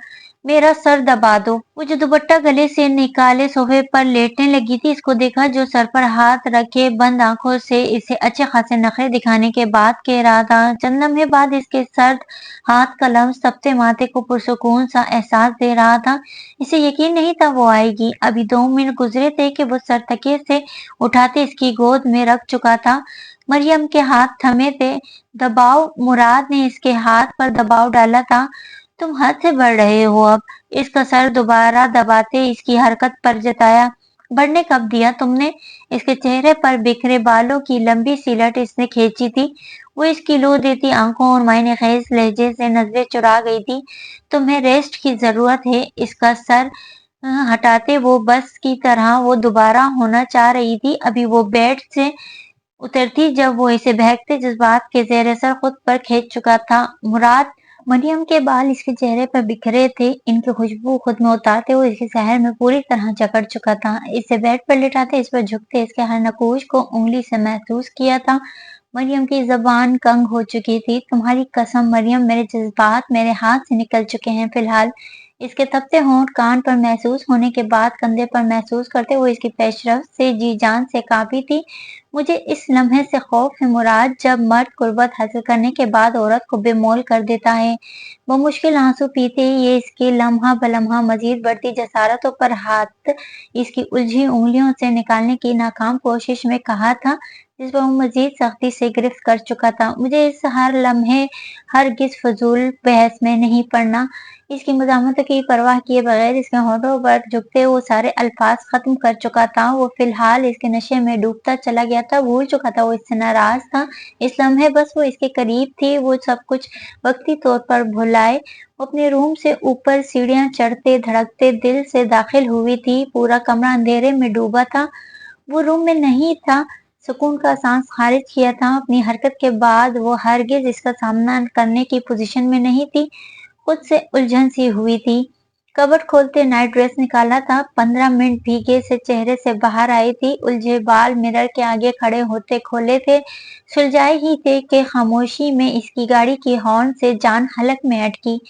S1: मेरा सर दबा दो। वो जो दुपट्टा गले से निकाले सोफे पर लेटने लगी थी, इसको देखा जो सर पर हाथ रखे बंद आंखों से इसे अच्छे खासे नखरे दिखाने के बाद कह रहा था। चंद लम्हे बाद इसके सर्द हाथ का लम्स सबसे माथे को पुरसुकून सा एहसास दे रहा था। इसे यकीन नहीं था वो आएगी। अभी 2 मिनट गुजरे थे कि वो सर तकिए से उठाते इसकी गोद में रख चुका था। मरियम के हाथ थमे थे। दबाव। मुराद ने इसके हाथ पर दबाव डाला था। तुम हद से बढ़ रहे हो अब। इसका सर दोबारा दबाते इसकी हरकत पर जताया। बढ़ने कब दिया तुमने? इसके चेहरे पर बिखरे बालों की लंबी सिलट इसने खींची थी। वो इसकी लो देती आंखों और मायने खेज लहजे से नजरें चुरा गई थी। तुम्हें रेस्ट की जरूरत है। इसका सर हटाते वो बस की तरह वो दोबारा होना चाह रही थी। अभी वो बेड से उतरती जब वो इसे बहकते जज्बात के ज़ेर असर खुद पर खींच चुका था। मुराद मरियम के बाल इसके चेहरे पर बिखरे थे, इनकी खुशबू खुद में उतारते हुए इसके सहर में पूरी तरह जकड़ चुका था। इसे बेड पर लिटाते, इस पर झुकते, इसके हर नकूश को उंगली से महसूस किया था। मरियम की जबान कंग हो चुकी थी। तुम्हारी कसम मरियम, मेरे जज्बात मेरे हाथ से निकल चुके हैं फिलहाल। इसके तपते होंठ कान पर महसूस होने के बाद कंधे पर महसूस करते हुए इसकी पेशरफ से जी जान से कांपी थी। मुझे इस लम्हे से खौफ है मुराद, जब मर्द कुर्बत हासिल करने के बाद औरत को बेमोल कर देता है। वो मुश्किल आंसू पीते ही ये इसकी लम्हा बलम्हा मजीद बढ़ती जसारतों पर हाथ इसकी उलझी उंगलियों से निकालने की नाकाम कोशिश में कहा था, जिस पर वो मजीद सख्ती से गिरफ्त कर चुका था। मुझे इस हर लम्हे हरगिज फजूल बहस में नहीं पड़ना। इसकी मज़ामतों की परवाह किए बगैर इसके होठों पर झुकते वो सारे अल्फाज खत्म कर चुका था। वो फिलहाल इसके नशे में डूबता चला गया था, भूल चुका था वो इससे नाराज था। इस लम्हे बस वो इसके करीब थी, वो सब कुछ वक्ती तौर पर भुलाए। वो अपने रूम से ऊपर सीढ़ियां चढ़ते धड़कते दिल से दाखिल हुई थी। पूरा कमरा अंधेरे में डूबा था। वो रूम में नहीं था। सुकून का सांस खारिज किया था। अपनी हरकत के बाद वो हरगिज इसका सामना करने की पोजीशन में नहीं थी। खुद से उलझन सी हुई थी। कबर्ड खोलते नाइट ड्रेस निकाला था। 15 मिनट भीगे से चेहरे से बाहर आई थी। उलझे बाल मिरर के आगे खड़े होते खोले थे। सुलझाए ही थे कि खामोशी में इसकी गाड़ी की हॉर्न से जान हलक में अटकी।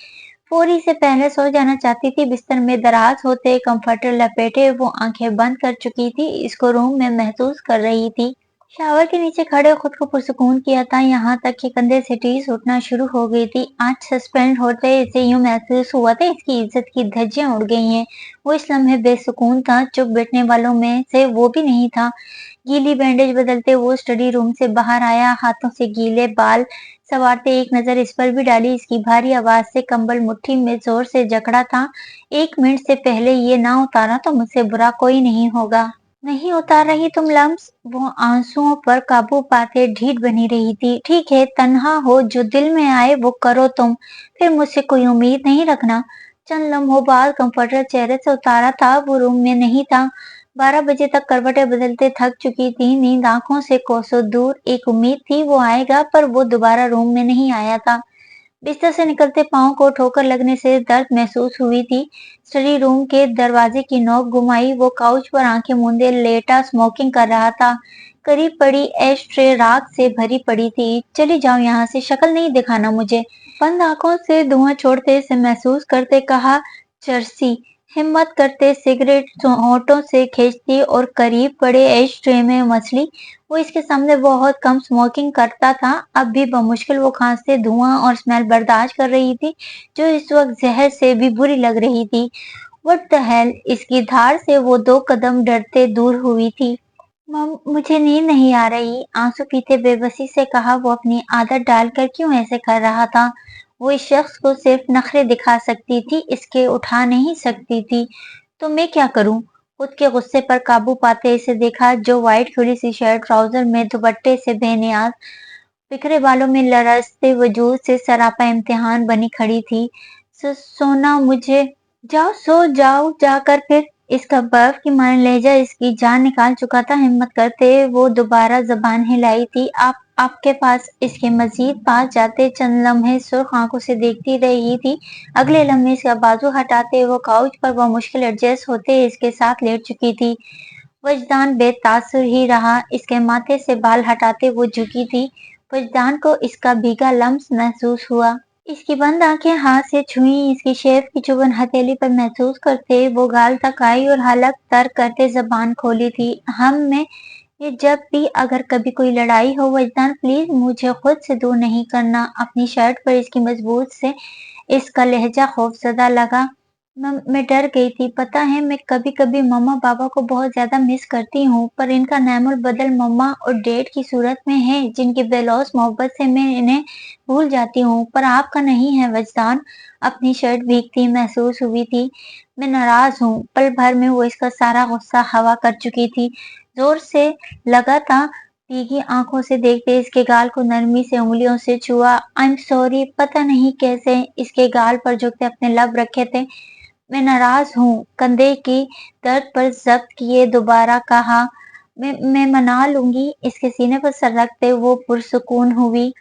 S1: पूरी से पहले सो जाना चाहती थी। बिस्तर में दराज होते कंफर्टर लपेटे वो आंखें बंद कर चुकी थी। इसको रूम में महसूस कर रही थी। शावर के नीचे खड़े खुद को पुरसुकून किया था, यहाँ तक कि कंधे से टीस उठना शुरू हो गई थी। आज सस्पेंड होते इसे यूं महसूस हुआ था इसकी इज्जत की धज्जियां उड़ गई हैं। वो इस लम्हे बेसुकून था। चुप बैठने वालों में से वो भी नहीं था। गीली बैंडेज बदलते वो स्टडी रूम से बाहर आया। हाथों से गीले बाल संवारते एक नजर इस पर भी डाली। इसकी भारी आवाज से कंबल मुट्ठी में जोर से जकड़ा था। 1 मिनट से पहले ये ना उतारा तो मुझसे बुरा कोई नहीं होगा। नहीं उतार रही तुम लम्स? वो आंसुओं पर काबू पाते ढीठ बनी रही थी। ठीक है, तन्हा हो, जो दिल में आए वो करो तुम, फिर मुझसे कोई उम्मीद नहीं रखना। चंद लम्हों बाद कंफर्टर चेहरे से उतारा था। वो रूम में नहीं था। 12 बजे तक करवटें बदलते थक चुकी थी। नींद आंखों से कोसों दूर। एक उम्मीद थी वो आएगा, पर वो दोबारा रूम में नहीं आया था। बिस्तर से निकलते पांव को ठोकर लगने से दर्द महसूस हुई थी। स्टडी रूम के दरवाजे की नोक घुमाई। वो काउच पर आंखें मूंदे लेटा स्मोकिंग कर रहा था। करीब पड़ी एश ट्रे राख से भरी पड़ी थी। चली जाओ यहाँ से, शक्ल नहीं दिखाना मुझे। बंद आंखों से धुआं छोड़ते से महसूस करते कहा, चर्सी। हिम्मत करते सिगरेट होठों से खींचती और करीब पड़े एश ट्रे में मछली। वो इसके सामने बहुत कम स्मोकिंग करता था। अब भी बमुश्किल वो खांसते धुआं और स्मेल बर्दाश्त कर रही थी, जो इस वक्त जहर से भी बुरी लग रही थी। What the hell! इसकी धार से वो 2 कदम डरते दूर हुई थी। मम, मुझे नींद नहीं आ रही, आंसू पीते बेबसी से कहा। वो अपनी आदत डालकर क्यों ऐसे कर रहा था? वो इस शख्स को सिर्फ नखरे दिखा सकती थी, इसके उठा नहीं सकती थी। तो मैं क्या करूं? खुद के गुस्से पर काबू पाते इसे देखा, जो व्हाइट खुली सी शर्ट ट्राउजर में दुपट्टे से बेनियाज बिखरे बालों में लरजते वजूद से सरापा इम्तिहान बनी खड़ी थी। सोना मुझे। जाओ सो जाओ जाकर फिर। इसका बर्फ की माने लहजा इसकी जान निकाल चुका था। हिम्मत करते वो दोबारा जबान हिलाई थी। आप आपके पास। इसके मजीद पास जाते चंद लम्हे सुर्ख आंखों से देखती रही थी। अगले लम्हे इसका बाजू हटाते वो काउच पर वो मुश्किल एडजस्ट होते इसके साथ लेट चुकी थी। वजदान बेतासुर ही रहा। इसके माथे से बाल हटाते वो झुकी थी। वजदान को इसका भीगा लम्स महसूस हुआ। इसकी बंद आंखें हाथ से छुई। इसकी शेव की चुभन हथेली पर महसूस करते वो गाल तक आई और हलक तर करते जबान खोली थी। हम में ये जब भी अगर कभी कोई लड़ाई हो, वजदान प्लीज मुझे खुद से दूर नहीं करना। अपनी शर्ट पर इसकी मजबूत से इसका लहजा खौफजदा लगा। मैं डर गई थी। पता है, मैं कभी कभी मम्मा पापा को बहुत ज्यादा मिस करती हूँ, पर इनका नैमुल बदल मम्मा और डैड की सूरत में है, जिनकी बेलौस मोहब्बत से मैं इन्हें भूल जाती हूँ, पर आपका नहीं है वजदान। अपनी शर्ट भीगती महसूस हुई थी। मैं नाराज हूँ। पल भर में वो इसका सारा गुस्सा हवा कर चुकी थी। जोर से लगा था। भीगी आंखों से देखते इसके गाल को नरमी से उंगलियों से छुआ। I am sorry. पता नहीं कैसे इसके गाल पर झुकते अपने लब रखे थे। मैं नाराज हूँ। कंधे की दर्द पर जब्त किए दोबारा कहा। मैं मना लूंगी। इसके सीने पर सर रखते वो पुरसुकून हुई।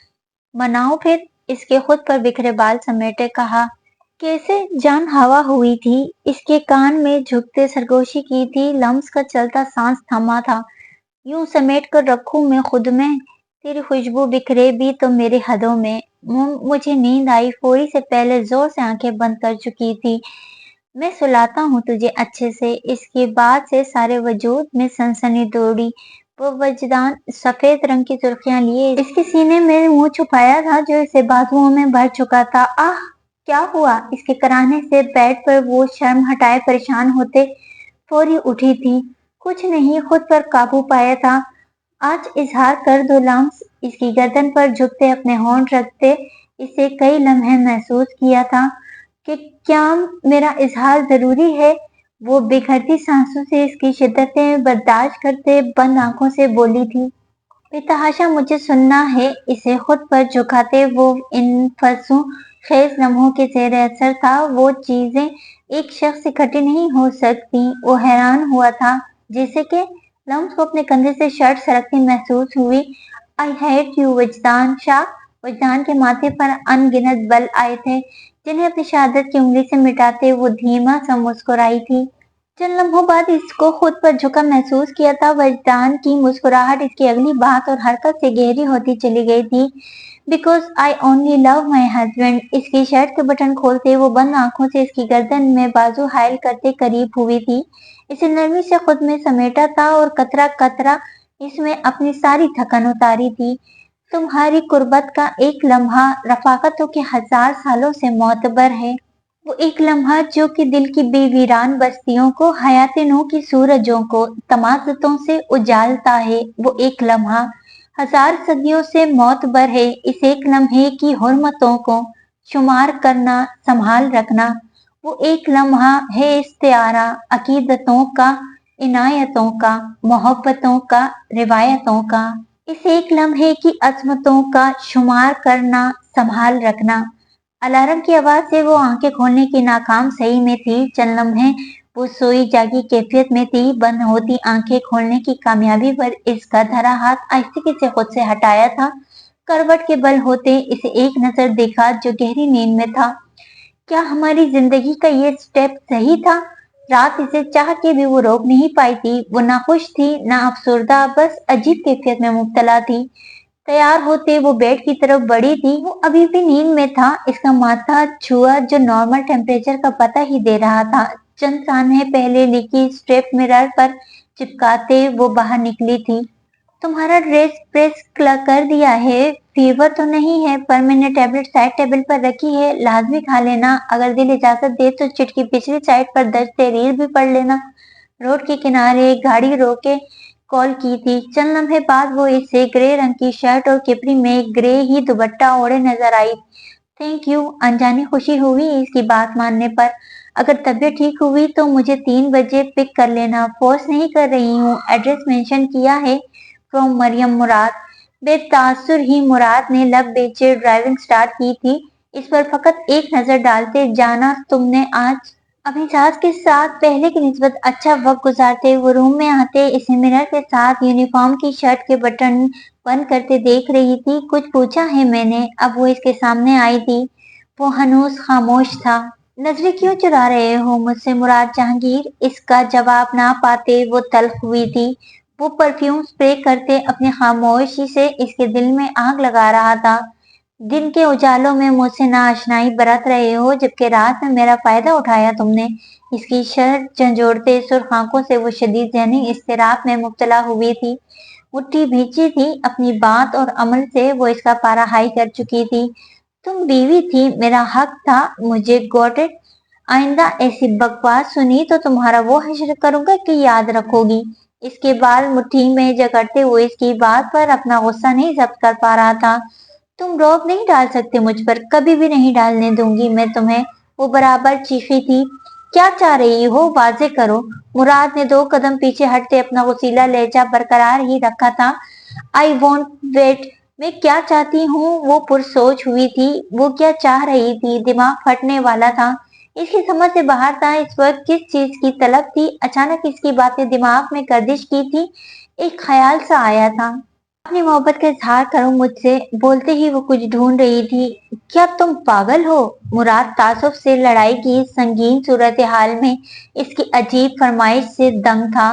S1: मनाओ फिर। इसके खुद पर बिखरे बाल समेटे कहा। कैसे जान हवा हुई थी। इसके कान में झुकते सरगोशी की थी। लम्स का चलता सांस थमा था। यूं समेट कर रखूं मैं खुद में। तेरी खुशबू बिखरे भी तो मेरे हदों में। मुझे नींद आई फौरी से पहले जोर से आंखें बंद कर चुकी थी। मैं सुलाता हूँ तुझे अच्छे से। इसके बाद से सारे वजूद में सनसनी दौड़ी। वो वजदान सफेद रंग की सुर्खियां लिए इसके सीने में मुंह छुपाया था जो इसे बाजुओं में भर चुका था। आह क्या हुआ। इसके कराहने से बेड पर वो शर्म हटाए परेशान होते फौरी उठी थी। कुछ नहीं खुद पर काबू पाया था। आज इजहार कर दो लम्स। इसकी गर्दन पर झुकते अपने होंठ रखते इसे कई लम्हे महसूस किया था कि क्या मेरा इजहार जरूरी है। वो बिखरती सांसों से इसकी शिद्दतें बर्दाश्त करते बंद आंखों से बोली थी। बेतहाशा मुझे सुनना है। इसे खुद पर झुकाते वो इन फंसू खेज लम्हों के जेर असर था। वो चीजें एक शख्स इकट्ठी नहीं हो सकती। वो हैरान हुआ था जैसे कि लम्स को अपने कंधे से शर्ट सरकती महसूस हुई। I hate you Wajdan Shah. Wajdan के माथे पर अनगिनत बल आए थे जिन्हें अपनी शहादत की उंगली से मिटाते वो धीमा सा मुस्कुराई थी। चंद लम्हों बाद इसको खुद पर झुका महसूस किया था। वजदान की मुस्कुराहट इसकी अगली बात और हरकत से गहरी होती चली गई थी। Because I only love my husband. इसकी शर्ट के बटन खोलते वो बंद आंखों से इसकी गर्दन में बाजू हायल करते करीब हुई थी। इसे नरमी से खुद में समेटा था और कतरा कतरा इसमें अपनी सारी थकन उतारी थी। तुम्हारी कुर्बत का एक लम्हा रफाकतों के 1000 सालों से मोतबर है। वो एक लम्हा जो कि दिल की बेवीरान बस्तियों को हयात नू की सूरजों को तमाज़तों से उजालता है। वो एक लम्हा 1000 सदियों से मोतबर है। इस एक लम्हे की हुर्मतों को शुमार करना संभाल रखना। वो एक लम्हा है इस्तिआरा अकीदतों का इनायतों का मोहब्बतों का रिवायतों का। इस एक लम्हे की अजमतों का शुमार करना संभाल रखना। अलार्म की आवाज से वो आंखें खोलने की नाकाम सही में थी। चंद लम्हे वो सोई जागी कैफियत में थी। बंद होती आंखें खोलने की कामयाबी पर इसका धरा हाथ आहिस्ते से खुद से हटाया था। करवट के बल होते इसे एक नजर देखा जो गहरी नींद में था। क्या हमारी जिंदगी का ये स्टेप सही था। रात इसे चाह के भी वो रोक नहीं पाई थी। वो ना खुश थी ना अफसुर्दा बस अजीब कैफियत में मुब्तला थी। तैयार होते वो बेड की तरफ बढ़ी थी। वो अभी भी नींद में था। इसका माथा छुआ जो नॉर्मल टेम्परेचर का पता ही दे रहा था। चंद सानहे पहले लिखी स्ट्रेप मिरर पर चिपकाते वो बाहर निकली थी। तुम्हारा ड्रेस प्रेस कर दिया है। फीवर तो नहीं है पर मैंने टैबलेट साइड टेबल पर रखी है। लाजमी खा लेना। अगर दिल इजाजत दे तो चिट की पिछली साइड पर दर्ज तहरीर भी पढ़ लेना। रोड के किनारे गाड़ी रोके कॉल की थी। चंद लम्हे बाद वो इसे ग्रे रंग की शर्ट और केपरी में ग्रे ही दुपट्टा ओढ़े नजर आई। Thank you. अनजानी खुशी हुई इसकी बात मानने पर। अगर तबीयत ठीक हुई तो मुझे 3 बजे पिक कर लेना। फोर्स नहीं कर रही हूँ। एड्रेस मेंशन किया है। फ्रॉम मरियम मुराद। बेतासुर ही मुराद ने लब बेचे ड्राइविंग स्टार्ट की थी। इस पर फकत एक नजर डालते जाना तुमने आज अपनी सास के साथ पहले की निस्बत अच्छा वक्त गुजारते। वो रूम में आते इसे मिरर के साथ यूनिफॉर्म की शर्ट के बटन बंद करते देख रही थी। कुछ पूछा है मैंने। अब वो इसके सामने आई थी। वो हनूस खामोश था। नजरें क्यों चुरा रहे हो मुझसे मुराद जहांगीर। इसका जवाब ना पाते वो तल्ख हुई थी। वो परफ्यूम स्प्रे करते अपनी खामोशी से इसके दिल में आग लगा रहा था। दिन के उजालों में मुझसे नाआशनाई बरत रहे हो जबकि रात में मेरा फायदा उठाया तुमने। इसकी शर्ट झंझोड़ते सुर्ख आंखों से वो शदीद जहनी इस्तिराब में मुब्तला हुई थी। मुट्ठी भींची थी। अपनी बात और अमल से वो इसका पारा हाई कर चुकी थी। तुम बीवी थी। मेरा हक था। मुझे गॉट इट। आइंदा ऐसी बकवास सुनी तो तुम्हारा वो हश्र करूंगा कि याद रखोगी। इसके बाद मुट्ठी में जकड़ते हुए इसकी बात पर अपना गुस्सा नहीं जब्त कर पा रहा था। तुम रौब नहीं डाल सकते मुझ पर। कभी भी नहीं डालने दूंगी मैं तुम्हें। वो बराबर चीखी थी। क्या चाह रही हो वाजे करो। मुराद ने 2 कदम पीछे हटते अपना गुस्सीला लहजा बरकरार ही रखा था। I want wait. मैं क्या चाहती हूँ वो पुरसोच हुई थी। वो क्या चाह रही थी दिमाग फटने वाला था। इसकी समझ से बाहर था इस वक्त किस चीज की तलब थी। अचानक इसकी बातें दिमाग में गर्दिश की थी। एक ख्याल सा आया था। अपनी मोहब्बत का इजहार करो मुझसे, बोलते ही वो कुछ ढूंढ रही थी। क्या तुम पागल हो? मुराद तासुफ से लड़ाई की इस संगीन सूरत हाल में इसकी अजीब फरमाइश से दंग था।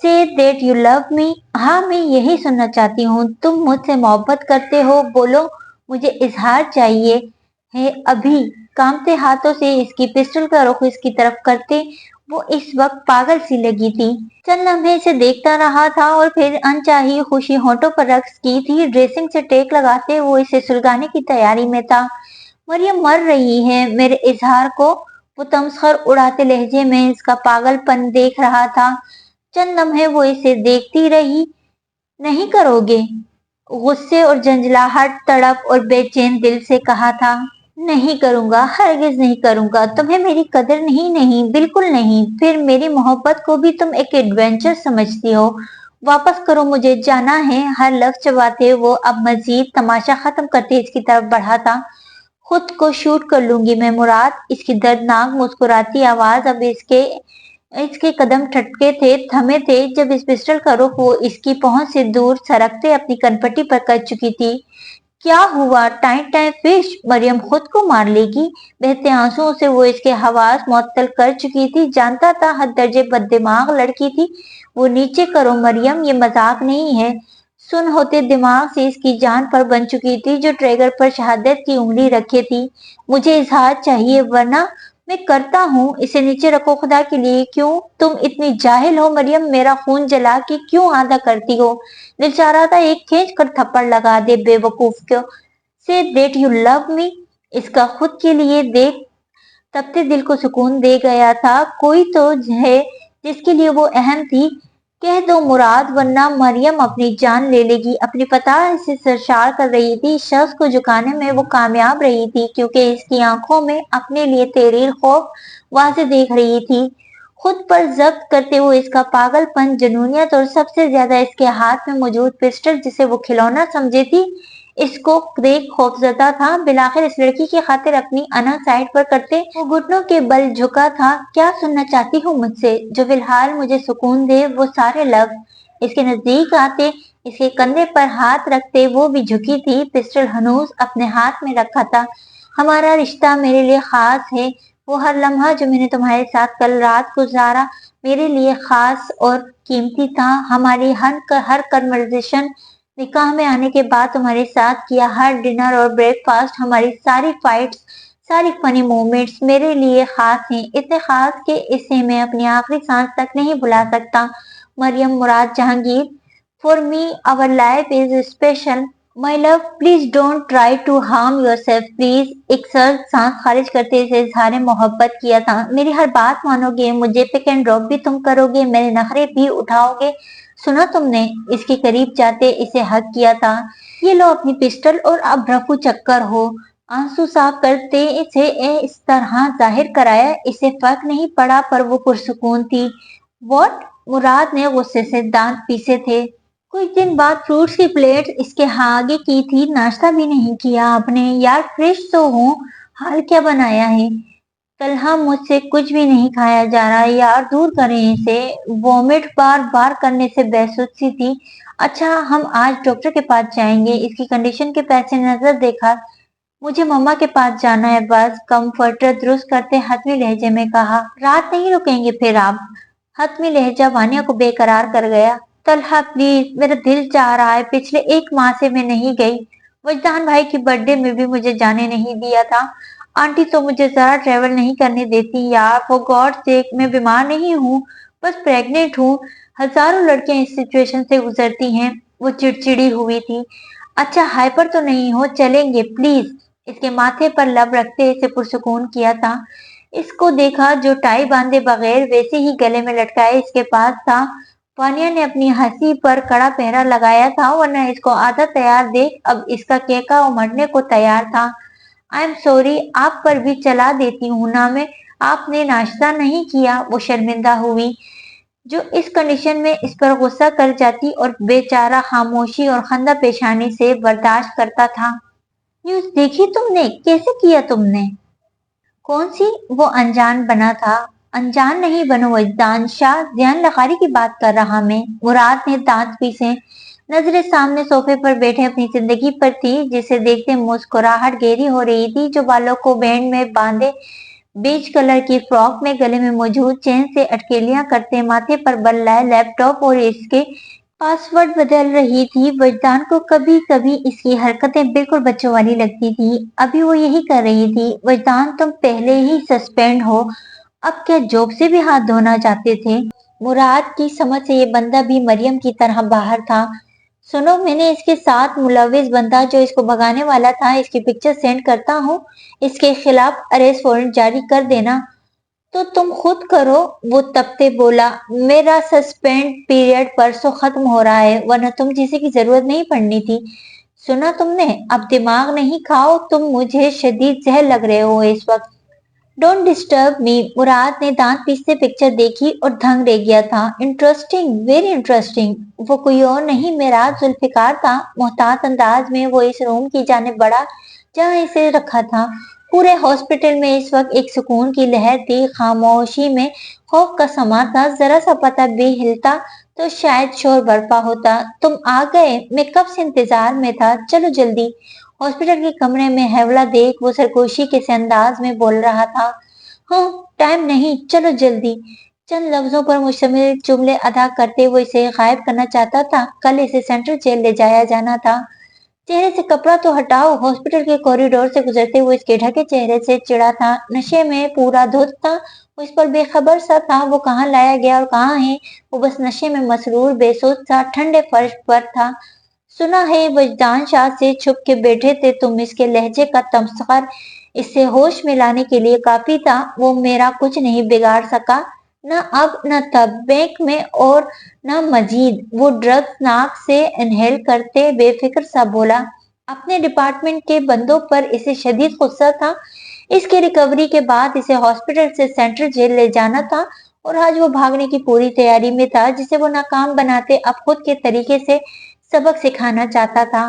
S1: Say that you love me. हाँ, मैं यही सुनना चाहती हूँ। तुम मुझसे मोहब्बत करते हो, बोलो। मुझे इजहार चाहिए है अभी। कांपते हाथों से इसकी पिस्टल का रुख इसकी तरफ करते वो इस वक्त पागल सी लगी थी। चंद लम्हे इसे देखता रहा था और फिर अनचाही खुशी होठों पर रक्स की थी। ड्रेसिंग से टेक लगाते वो इसे सुलगाने की तैयारी में था। मरियम मर रही है मेरे इजहार को। वो तमस्खर उड़ाते लहजे में इसका पागलपन देख रहा था। चंद लम्हे वो इसे देखती रही। नहीं करोगे? गुस्से और झंझलाहट, तड़प और बेचैन दिल से कहा था। नहीं करूंगा, हरगिज नहीं करूंगा। तुम्हें मेरी कदर नहीं, नहीं, बिल्कुल नहीं। फिर मेरी मोहब्बत को भी तुम एक एडवेंचर समझती हो। वापस करो, मुझे जाना है। हर लफ्ज चबाते वो अब मजीद तमाशा खत्म करते इसकी तरफ बढ़ा था। खुद को शूट कर लूंगी मैं मुराद। इसकी दर्दनाक मुस्कुराती आवाज अब इसके इसके कदम ठटके थे, थमे थे जब इस पिस्टल का रुख वो इसकी पहुंच से दूर सरकते अपनी कनपट्टी पर कर चुकी थी। क्या हुआ? Time time fish. मरियम खुद को मार लेगी। बहते आंसुओं से वो इसके हवास मुअत्तल कर चुकी थी। जानता था हद दर्जे बददिमाग लड़की थी वो। नीचे करो मरियम, ये मजाक नहीं है। सुन होते दिमाग से इसकी जान पर बन चुकी थी जो ट्रिगर पर शहादत की उंगली रखे थी। मुझे इजहार चाहिए वरना मैं करता हूँ। इसे नीचे रखो खुदा के लिए। क्यों तुम इतनी जाहिल हो मरियम? मेरा खून जला के क्यों आधा करती हो? दिल चाह रहा था एक खींच कर थप्पड़ लगा दे बेवकूफ को। Say that you love me. इसका खुद के लिए देख तपते दिल को सुकून दे गया था। कोई तो है जिसके लिए वो अहम थी। कह दो मुराद, वरना मरियम अपनी जान ले लेगी। अपनी पताह से सरशार कर रही थी। शख्स को झुकाने में वो कामयाब रही थी क्योंकि इसकी आंखों में अपने लिए तहरीर खौफ वाज़ेह देख रही थी। खुद पर जब्त करते हुए इसका पागलपन, जुनूनियत और सबसे ज्यादा इसके हाथ में मौजूद पिस्टल जिसे वो खिलौना समझे थी, इसको देख खौफजदा था। बिलाखिर इस लड़की की खातिर अपनी अना साइड पर करते वो घुटनों के बल झुका था। क्या सुनना चाहती हूँ मुझसे जो फिलहाल मुझे सुकून दे? वो सारे लफ्ज इसके नजदीक आते, इसके कंधे पर हाथ रखते वो भी झुकी थी। पिस्टल हनूज अपने हाथ में रखा था। हमारा रिश्ता मेरे लिए खास है। वो हर लम्हा जो मैंने तुम्हारे साथ कल रात गुजारा मेरे लिए खास और कीमती था। हमारी हर कन्वर्सेशन, निकाह में आने के बाद तुम्हारे साथ किया हर डिनर और ब्रेकफास्ट, हमारी सारी फाइट्स, सारी फनी मोमेंट्स मेरे लिए खास हैं। इतने खास कि इसे मैं अपनी आखिरी सांस तक नहीं भुला सकता। Mariam Murad Jahangir. For me our life is special. My love, please don't try to harm yourself please. एक सर्द सांस खारिज करते इसे इजहार मोहब्बत किया था। मेरी हर बात मानोगे? मुझे पिक एंड ड्रॉप भी तुम करोगे? मेरे नखरे भी उठाओगे? सुना तुमने? इसके करीब जाते इसे हक किया था। ये लो अपनी पिस्टल और अब रफू चक्कर हो। आंसू साफ करते इसे इस तरह जाहिर कराया इसे फर्क नहीं पड़ा पर वो पुरसुकून थी। वॉट? मुराद ने गुस्से से दांत पीसे थे। कुछ दिन बाद फ्रूट्स की प्लेट इसके आगे की थी। नाश्ता भी नहीं किया आपने? यार फ्रेश तो हूँ। हाल क्या बनाया है? तलहा, मुझसे कुछ भी नहीं खाया जा रहा यार, दूर करें इसे। वॉमिट बार बार करने से बेसुध सी थी। अच्छा, हम आज डॉक्टर के पास जाएंगे। इसकी कंडीशन के पैसे नजर देखा। मुझे मम्मा के पास जाना है बस। कंफर्टर दुरुस्त करते हतमी लहजे में कहा। रात नहीं रुकेंगे फिर आप? हतमी लहजा वानिया को बेकरार कर गया। तलहा प्लीज, मेरा दिल चाह रहा है। पिछले एक माह से मैं नहीं गई। वजदान भाई की बर्थडे में भी मुझे जाने नहीं दिया था। आंटी तो मुझे जरा ट्रेवल नहीं करने देती यार। फॉर गॉड सेक, मैं बीमार नहीं हूँ, बस प्रेग्नेंट हूँ। हजारों लड़कियां इस सिचुएशन से गुजरती हैं। वो चिड़चिड़ी हुई थी। अच्छा, हाइपर तो नहीं हो? चलेंगे प्लीज। इसके माथे पर लब रखते इसे पुरसुकून किया था। इसको देखा जो टाई बांधे बगैर वैसे ही गले में लटकाए इसके पास था। वानिया ने अपनी हंसी पर कड़ा पहरा लगाया था, वरना इसको आधा तैयार देख अब इसका केका उमड़ने को तैयार था। आई एम सॉरी, आप पर भी चला देती हूँ ना मैं। आपने नाश्ता नहीं किया? वो शर्मिंदा हुई जो इस कंडीशन में इस पर गुस्सा कर जाती और बेचारा खामोशी और खंदा पेशानी से बर्दाश्त करता था। न्यूज देखी तुमने? कैसे किया तुमने? कौन सी? वो अनजान बना था। انجان نہیں بنو وجدان شاہ، ذہن لغاری کی بات کر رہا میں۔ مراد نے دانت پیسے نظریں سامنے صوفے پر بیٹھے اپنی زندگی پر تھی، جسے دیکھتے مسکراہٹ گہری ہو رہی تھی، جو بالوں کو بینڈ میں باندھے بیج کلر کی فراک میں گلے میں موجود چین سے اٹکلیاں کرتے ماتھے پر بل لائے لیپ ٹاپ اور اس کے پاس ورڈ بدل رہی تھی۔ وجدان کو کبھی کبھی اس کی حرکتیں بالکل بچوں والی لگتی تھی۔ ابھی وہ یہی کر رہی تھی۔ وجدان تم پہلے ہی سسپینڈ ہو، اب کیا جوب سے بھی ہاتھ دھونا چاہتے تھے؟ مراد کی سمجھ سے یہ بندہ بھی مریم کی طرح باہر تھا۔ سنو، میں نے اس کے ساتھ ملوث بندہ جو اس کو بھگانے والا تھا، اس کی پکچر سینڈ کرتا ہوں، اس کے خلاف اریسٹ وارنٹ جاری کر دینا۔ تو تم خود کرو، وہ تپتے بولا۔ میرا سسپینڈ پیریڈ پرسوں ختم ہو رہا ہے، ورنہ تم جیسے کی ضرورت نہیں پڑنی تھی۔ سنا تم نے؟ اب دماغ نہیں کھاؤ، تم مجھے شدید زہر لگ رہے ہو اس وقت۔ ڈونٹ ڈسٹرب می۔ مراد نے دانت پیستے پکچر دیکھی اور دھنگ رہ گیا تھا۔ Interesting, very interesting. وہ کوئی اور نہیں معراج ذوالفقار تھا۔ محتاط انداز میں وہ اس روم کی جانب بڑھا جہاں اسے رکھا تھا۔ پورے ہاسپٹل میں اس وقت ایک سکون کی لہر تھی، خاموشی میں خوف کا سما تھا۔ ذرا سا پتہ بھی ہلتا تو شاید شور برپا ہوتا۔ تم آ گئے، میں کب سے انتظار میں تھا، چلو جلدی۔ ہاسپٹل کے کمرے میں حیولہ دیکھ وہ سرگوشی کے سے انداز میں بول رہا تھا۔ ہاں، ٹائم نہیں، چلو جلدی۔ چند لفظوں پر مشتمل جملے ادا کرتے وہ اسے غائب کرنا چاہتا تھا۔ کل اسے سینٹرل جیل لے جایا جانا تھا۔ چہرے سے کپڑا تو ہٹاؤ۔ ہاسپٹل کے کوریڈور سے گزرتے وہ اس کے ڈھکے چہرے سے چڑا تھا۔ نشے میں پورا دھت تھا، وہ اس پر بے خبر سا تھا۔ وہ کہاں لایا گیا اور کہاں ہے؟ وہ بس نشے میں مسرور بے سوچ سا ٹھنڈے فرش پر تھا۔ سنا ہے وجدان شاہ سے چھپ کے بیٹھے تھے تم، اس کے لہجے کا تمسخر اسے ہوش میں لانے کے لیے کافی تھا۔ وہ میرا کچھ نہیں بگاڑ سکا، نہ اب نہ تب، بینک میں اور نہ مزید۔ وہ ڈرگز ناک سے انہیل کرتے بے فکر سا بولا۔ اپنے ڈپارٹمنٹ کے بندوں پر اسے شدید غصہ تھا۔ اس کے ریکوری کے بعد اسے ہاسپٹل سے سینٹرل جیل لے جانا تھا اور آج وہ بھاگنے کی پوری تیاری میں تھا، جسے وہ ناکام بناتے اب خود کے طریقے سے سبق سکھانا چاہتا تھا۔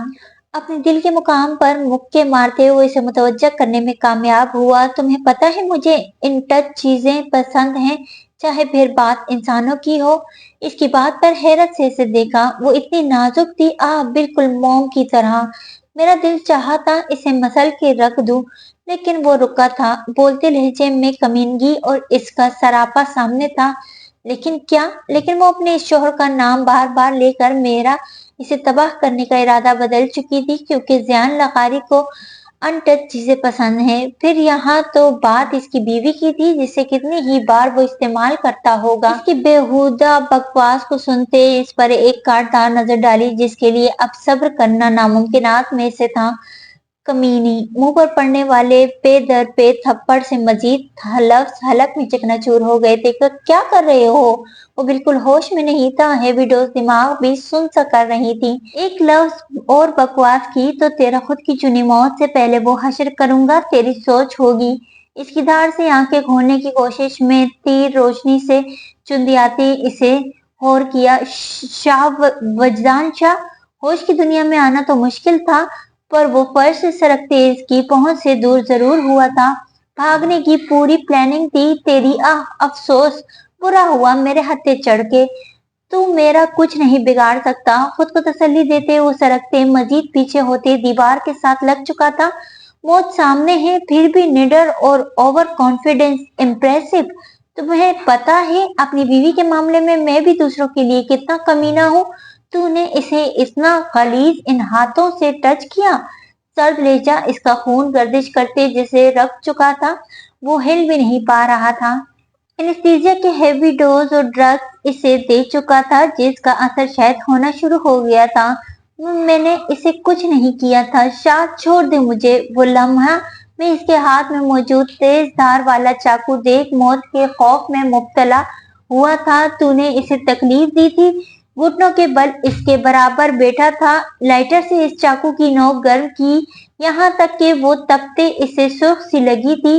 S1: اپنے دل کے مقام پر مکے مارتے وہ اسے متوجہ کرنے میں کامیاب ہوا۔ تمہیں پتہ ہے مجھے ان ٹچ چیزیں پسند ہیں، چاہے پھر بات انسانوں کی ہو۔ اس کی بات پر حیرت سے اسے دیکھا۔ وہ اتنی نازک تھی، بالکل موم کی طرح۔ میرا دل چاہا تھا اسے مسل کے رکھ دوں، لیکن وہ رکا تھا۔ بولتے لہجے میں کمینگی اور اس کا سراپا سامنے تھا۔ لیکن کیا؟ لیکن وہ اپنے اس شوہر کا نام بار بار لے کر میرا اسے تباہ کرنے کا ارادہ بدل چکی تھی، کیونکہ ذیان لغاری کو ان ٹچ چیزیں پسند ہیں۔ پھر یہاں تو بات اس کی بیوی کی تھی، جسے کتنی ہی بار وہ استعمال کرتا ہوگا۔ اس کی بےہودہ بکواس کو سنتے اس پر ایک کاٹدار نظر ڈالی، جس کے لیے اب صبر کرنا ناممکنات میں سے تھا۔ کمینی! منہ پر پڑنے والے پے در پے تھپڑ سے مزید لفظ حلق میں چکنا چور ہو گئے تھے۔ کیا کر رہے ہو؟ وہ بالکل ہوش میں نہیں تھا۔ ہیوی ڈوز دماغ بھی سن سا کر رہی تھی۔ ایک لفظ اور بکواس کی تو تیرا خود کی چنی موت سے پہلے وہ حشر کروں گا، تیری سوچ ہوگی۔ اس کی دھاڑ سے آنکھیں کھولنے کی کوشش میں تیر روشنی سے چندیاتی اسے ہور کیا۔ شاہ وجدان شاہ! ہوش کی دنیا میں آنا تو مشکل تھا، پر وہ فرش سے سرکتے اس کی پہنچ سے دور ضرور ہوا تھا۔ بھاگنے کی پوری پلاننگ تھی تیری۔ افسوس، برا ہوا میرے ہتھے چڑھ کے۔ تو میرا کچھ نہیں بگاڑ سکتا۔ خود کو تسلی دیتے وہ سرکتے مزید پیچھے ہوتے دیوار کے ساتھ لگ چکا تھا۔ موت سامنے ہے، پھر بھی نڈر اور اوور کانفیڈنس امپریسو۔ تمہیں پتہ ہے اپنی بیوی کے معاملے میں بھی دوسروں کے لیے کتنا کمینہ ہوں۔ تو نے اسے اتنا غلیظ ان ہاتھوں سے ٹچ کیا۔ سرد لہجہ اس کا خون گردش کرتے جسے رک چکا تھا، وہ ہل بھی نہیں پا رہا تھا۔ اینستھیزیا کے ہیوی ڈوز اور ڈرگز اسے دے چکا تھا، جس کا اثر شاید ہونا شروع ہو گیا تھا۔ میں نے اسے کچھ نہیں کیا تھا۔ شاہ، چھوڑ دے مجھے۔ وہ لمحہ میں اس کے ہاتھ میں موجود تیز دھار والا چاقو دیکھ موت کے خوف میں مبتلا ہوا تھا۔ تو نے اسے تکلیف دی تھی۔ گھٹنوں کے بل اس کے برابر بیٹھا تھا، لائٹر سے اس چاقو کی نوک گرم کی، یہاں تک کہ وہ تپتے اسے سرخ سی لگی تھی۔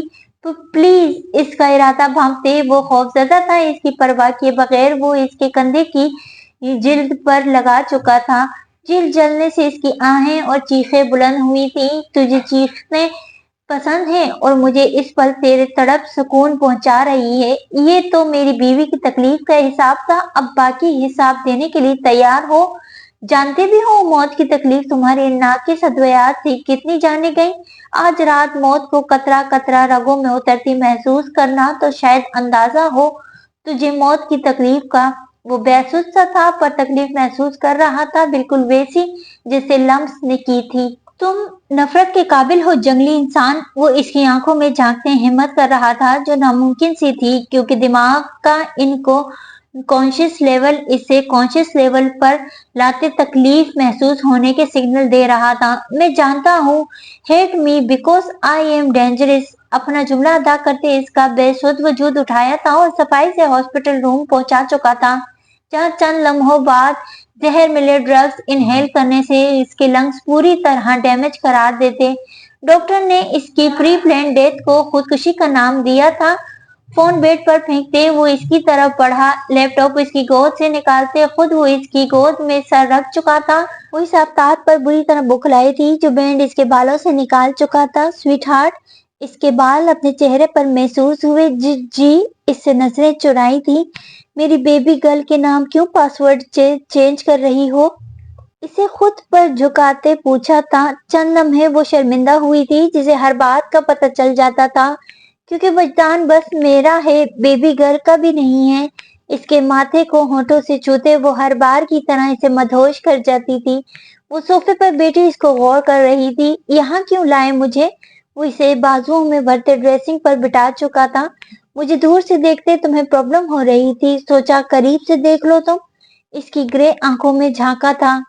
S1: پلیز! اس کا ارادہ بھانپتے وہ خوفزدہ تھا۔ اس کی پرواہ کیے بغیر وہ اس کے کندھے کی جلد پر لگا چکا تھا۔ جلد جلنے سے اس کی آہیں اور چیخیں بلند ہوئی تھیں۔ تجھے چیخنے पसंद है और मुझे इस पल तेरे तड़प सुकून पहुंचा रही है। ये तो मेरी बीवी की तकलीफ का हिसाब था, अब बाकी हिसाब देने के लिए तैयार हो? जानते भी हो मौत की तकलीफ तुम्हारे नाक की सदवयात थी कितनी जाने गई। आज रात मौत को कतरा कतरा रगों में उतरती महसूस करना तो शायद अंदाजा हो तुझे मौत की तकलीफ का। वो बेसुध सा था पर तकलीफ महसूस कर रहा था, बिल्कुल वैसी जैसे लम्स ने की थी। तुम नफरत के काबिल हो जंगली इंसान, वो इसकी आंखों में झांकते हिम्मत कर रहा था जो नामुमकिन सी थी, क्योंकि दिमाग का इनको कॉन्शियस लेवल इसे कॉन्शियस लेवल पर लाते तकलीफ महसूस होने के सिग्नल दे रहा था। मैं जानता हूँ, hate me because I am dangerous. अपना जुमला अदा करते इसका बेसुध वजूद उठाया था और सफाई से हॉस्पिटल रूम पहुंचा चुका था, जहाँ चंद लम्हों बाद जहर मिले ड्रग्स इनहेल करने से इसके लंग्स पूरी तरह डैमेज करार देते। डॉक्टर ने इसकी प्री प्लान डेथ को खुदकुशी का नाम दिया था। फोन बेड पर फेंकते वो इसकी तरफ बढ़ा, लैपटॉप इसकी गोद से निकालते खुद वो इसकी गोद में सर रख चुका था। वो इस आफ्ताब पर बुरी तरह बुखलाई थी जो बैंड इसके बालों से निकाल चुका था। स्वीट हार्ट, इसके बाल अपने चेहरे पर महसूस हुए। जी इससे नजरें चुराई थी। मेरी बेबी गर्ल के नाम क्यों पासवर्ड चेंज कर रही हो? इसे खुद पर झुकाते पूछा था। चंद लम्हे वो शर्मिंदा हुई थी जिसे हर बात का पता चल जाता था, क्योंकि वजदान बस मेरा है, बेबी गर्ल का भी नहीं है। इसके माथे को होठों से छूते वो हर बार की तरह इसे मदहोश कर जाती थी। वो सोफे पर बैठी इसको गौर कर रही थी। यहाँ क्यों लाए मुझे? वो इसे बाजुओं में भरते ड्रेसिंग पर बिठा चुका था। मुझे दूर से देखते तुम्हें प्रॉब्लम हो रही थी, सोचा करीब से देख लो तुम। इसकी ग्रे आंखों में झांका था।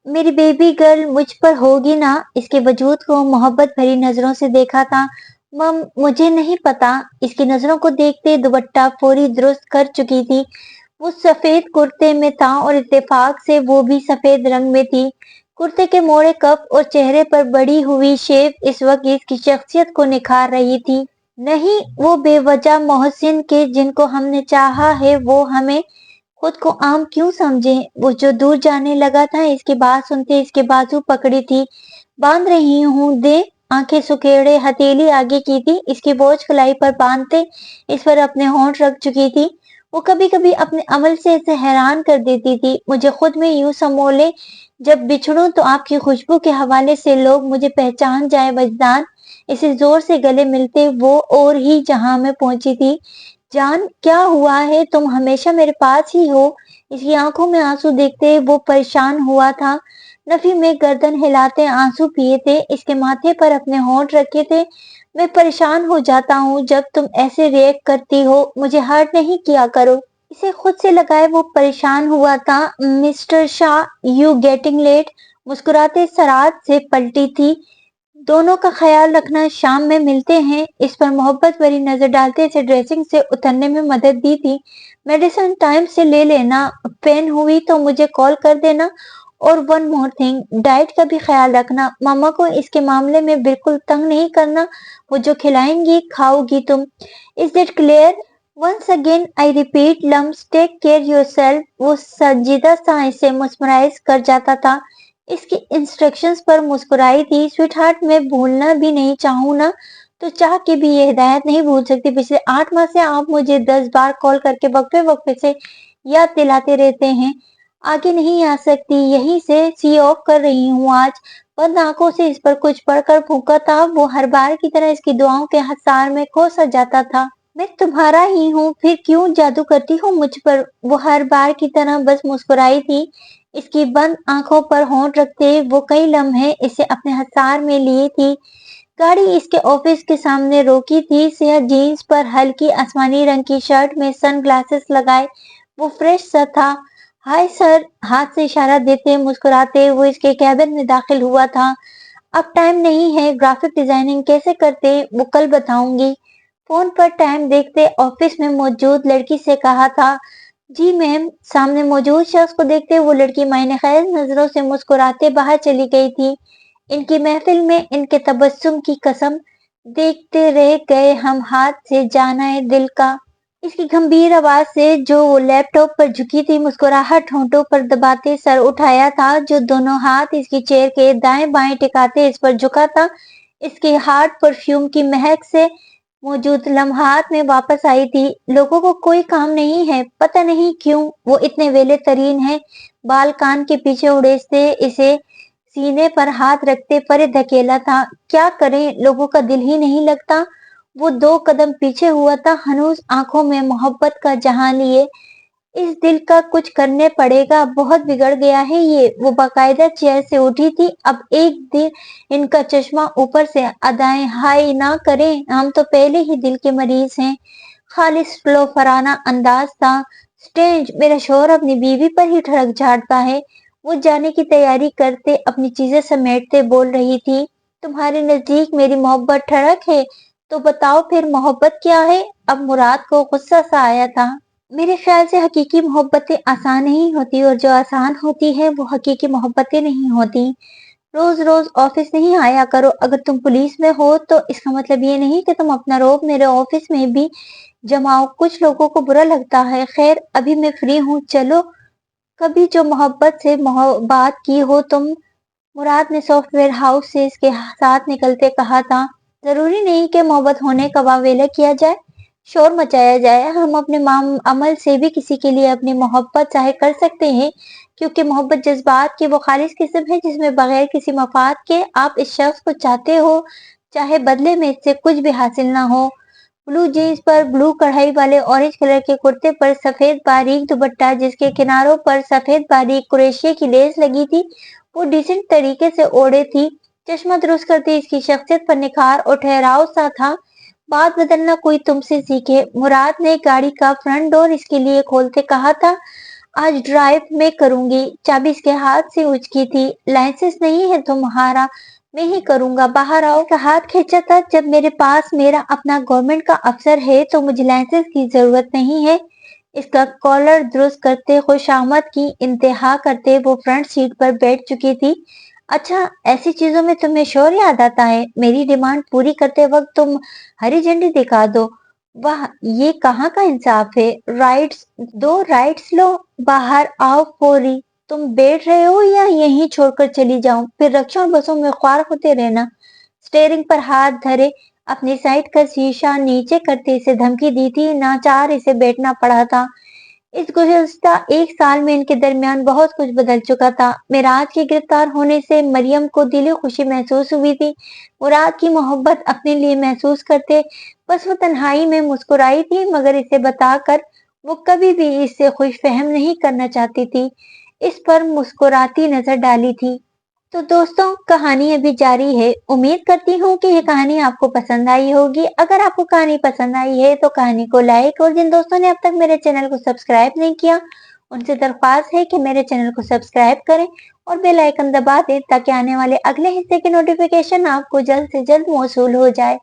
S1: मेरी बेबी गर्ल मुझ पर होगी ना? इसके वजूद को मोहब्बत भरी नजरों से देखा था। मम मुझे नहीं पता। इसकी नजरों को देखते दुपट्टा फौरी दुरुस्त कर चुकी थी। वो सफेद कुर्ते में था और इत्तेफाक से वो भी सफेद रंग में थी। कुर्ते के मोड़े कप और चेहरे पर बड़ी हुई शेव इस वक्त इसकी शख्सियत को निखार रही थी। नहीं, वो बेवजह मोहसिन के जिनको हमने चाहा है वो हमें खुद को आम क्यों समझे? वो जो दूर जाने लगा था इसकी बात सुनते इसके बाजू पकड़ी थी। बांध रही हूँ दे। आंखें सुखेड़े हथेली आगे की थी, इसकी बोझ कलाई पर बांधते इस पर अपने होंठ रख चुकी थी। वो कभी कभी अपने अमल से इसे हैरान कर देती थी। मुझे खुद में यूं समोले, जब बिछड़ूं तो आपकी खुशबू के हवाले से लोग मुझे पहचान जाए वजदान। इसे जोर से गले मिलते वो और ही जहां में पहुंची थी। जान क्या हुआ है? तुम हमेशा मेरे पास ही हो। इसकी आंखों में आंसू देखते वो परेशान हुआ था। नफी में गर्दन हिलाते आंसू पिए थे, इसके माथे पर अपने होंठ रखे थे। मैं परेशान हो जाता हूँ जब तुम ऐसे रिएक्ट करती हो, मुझे हर्ट नहीं किया करो। इसे खुद से लगाए वो परेशान हुआ था। Mister Shah, you getting late. मुस्कुराते सरात से पलटी थी। दोनों का ख्याल रखना, शाम में मिलते हैं। इस पर मोहब्बत भरी नजर डालते इसे ड्रेसिंग से उतरने में मदद दी थी। मेडिसिन टाइम से ले लेना, पेन हुई तो मुझे कॉल कर देना। और वन मोर थिंग, डाइट का भी ख्याल रखना। मामा को इसके मामले में बिल्कुल तंग नहीं करना, वो जो खिलाएंगी खाओगी तुम। Is it clear? Once again I repeat, लम्स टेक केयर योरसेल्फ। वो संजीदा सा इसे मुस्कुराइज कर जाता था। इसकी इंस्ट्रक्शंस पर मुस्कुराई थी। स्वीट हार्ट, मैं भूलना भी नहीं चाहूँ ना तो चाह के भी ये हिदायत नहीं भूल सकती। पिछले 8 माह से आप मुझे 10 बार कॉल करके वक्फे वक्फे से याद दिलाते रहते हैं। आगे नहीं आ सकती, यहीं से सी ऑफ कर रही हूँ आज। बंद आंखों से इस पर कुछ पढ़कर फूका था। वो हर बार की तरह इसकी दुआओं के हसार में खो सा जाता था। मैं तुम्हारा ही हूँ, फिर क्यों जादू करती हो मुझ पर? वो हर बार की तरह बस मुस्कुराई थी। इसकी बंद आंखों पर होंठ रखते वो कई लम्हे इसे अपने हसार में लिए थी। गाड़ी इसके ऑफिस के सामने रोकी थी। सियाह जीन्स पर हल्की आसमानी रंग की शर्ट में सन ग्लासेस लगाए वो फ्रेश सा था। हाय सर, हाथ से इशारा देते मुस्कुराते वो इसके कैबिन में दाखिल हुआ था। अब टाइम नहीं है, ग्राफिक डिजाइनिंग कैसे करते वो कल बताऊंगी। फोन पर टाइम देखते ऑफिस में मौजूद लड़की से कहा था। जी मैम। सामने मौजूद शख्स को देखते वो लड़की मायने खैर नजरों से मुस्कुराते बाहर चली गई थी। इनकी महफिल में इनके तबस्सुम की कसम, देखते रह गए हम हाथ से जाना है दिल का। इसकी गंभीर आवाज से जो वो लैपटॉप पर झुकी थी, मुस्कुराहट होंठों पर दबाते सर उठाया था, जो दोनों हाथ इसकी चेयर के दाएं बाएं टिकाते इस पर झुका था। इसके हार्ड परफ्यूम की महक से मौजूद लम्हात में वापस आई थी। लोगों को कोई काम नहीं है, पता नहीं क्यों वो इतने वेले तरीन है। बाल कान के पीछे उड़ेसते, इसे सीने पर हाथ रखते परे धकेला था। क्या करें, लोगों का दिल ही नहीं लगता। वो 2 कदम पीछे हुआ था, हनूज आंखों में मोहब्बत का जहां लिए। इस दिल का कुछ करने पड़ेगा, बहुत बिगड़ गया है ये। वो बाकायदा चेयर से उठी थी। अब एक दिन इनका चश्मा ऊपर से अदाएं हाय ना करें, हम तो पहले ही दिल के मरीज हैं। खालिस फराना अंदाज था। स्टेंज, मेरा शोहर अपनी बीवी पर ही ठड़क झाड़ता है। वो जाने की तैयारी करते, अपनी चीजें समेटते बोल रही थी, तुम्हारे नजदीक मेरी मोहब्बत ठड़क है, तो बताओ फिर मोहब्बत क्या है। अब मुराद को गुस्सा सा आया था। मेरे ख्याल से हकीकी मोहब्बतें आसान नहीं होती, और जो आसान होती है वो हकीकी मोहब्बतें नहीं होती। रोज रोज ऑफिस नहीं आया करो। अगर तुम पुलिस में हो तो इसका मतलब ये नहीं कि तुम अपना रोब मेरे ऑफिस में भी जमाओ। कुछ लोगों को बुरा लगता है। खैर, अभी मैं फ्री हूँ, चलो। कभी जो मोहब्बत से बात की हो तुम। मुराद ने सॉफ्टवेयर हाउस से इसके साथ निकलते कहा था, जरूरी नहीं कि मोहब्बत होने का वावेला किया जाए, शोर मचाया जाए। हम अपने अमल से भी किसी के लिए अपनी मोहब्बत चाहे कर सकते हैं, क्योंकि मोहब्बत जज्बात की वो खालिश किस्म है जिसमें बगैर किसी मफाद के आप इस शख्स को चाहते हो, चाहे बदले में इससे कुछ भी हासिल ना हो। ब्लू जीन्स पर ब्लू कढ़ाई वाले ऑरेंज कलर के कुर्ते पर सफेद बारीक दुपट्टा, जिसके किनारों पर सफेद बारीक कुरेशिया की लेस लगी थी, वो डिसेंट तरीके से ओढ़े थी। चश्मा दुरुस्त करते इसकी शख्सियत पर निखार और ठहराव सा था। बात बदलना कोई तुमसे सीखे। मुराद ने गाड़ी का फ्रंट डोर इसके लिए खोलते कहा था, आज ड्राइव मैं करूंगी। चाबी इसके हाथ से उचकी थी। लाइसेंस नहीं है तुम्हारा, मैं ही करूंगा, बाहर आओ। का हाथ खींचा था, जब मेरे पास मेरा अपना गवर्नमेंट का अफसर है तो मुझे लाइसेंस की जरूरत नहीं है। इसका कॉलर दुरुस्त करते, खुशामद की इंतहा करते वो फ्रंट सीट पर बैठ चुकी थी। अच्छा, ऐसी चीजों में तुम्हें शोर याद आता है। मेरी डिमांड पूरी करते वक्त तुम हरी झंडी दिखा दो। वाह, ये कहाँ का इंसाफ है। राइट्स दो, राइट्स लो, बाहर आओ फौरी। तुम बैठ रहे हो या यहीं छोड़कर चली जाऊं, फिर रक्षण बसों में ख्वार होते रहना। स्टेयरिंग पर हाथ धरे अपनी साइड का शीशा नीचे करते इसे धमकी दी थी। नाचार इसे बैठना पड़ा था। इस गुज़श्ता 1 साल में इनके दरमियान बहुत कुछ बदल चुका था। मेराज के गिरफ्तार होने से मरियम को दिली खुशी महसूस हुई थी। मुराद की मोहब्बत अपने लिए महसूस करते, बस वो तन्हाई में मुस्कुराई थी, मगर इसे बताकर वो कभी भी इससे खुशफहम नहीं करना चाहती थी। इस पर मुस्कुराती नजर डाली थी। तो दोस्तों, कहानी अभी जारी है। उम्मीद करती हूँ कि ये कहानी आपको पसंद आई होगी। अगर आपको कहानी पसंद आई है तो कहानी को लाइक, और जिन दोस्तों ने अब तक मेरे चैनल को सब्सक्राइब नहीं किया, उनसे दरख्वास्त है कि मेरे चैनल को सब्सक्राइब करें और बेल आइकन दबा दें, ताकि आने वाले अगले हिस्से की नोटिफिकेशन आपको जल्द से जल्द मौसूल हो जाए।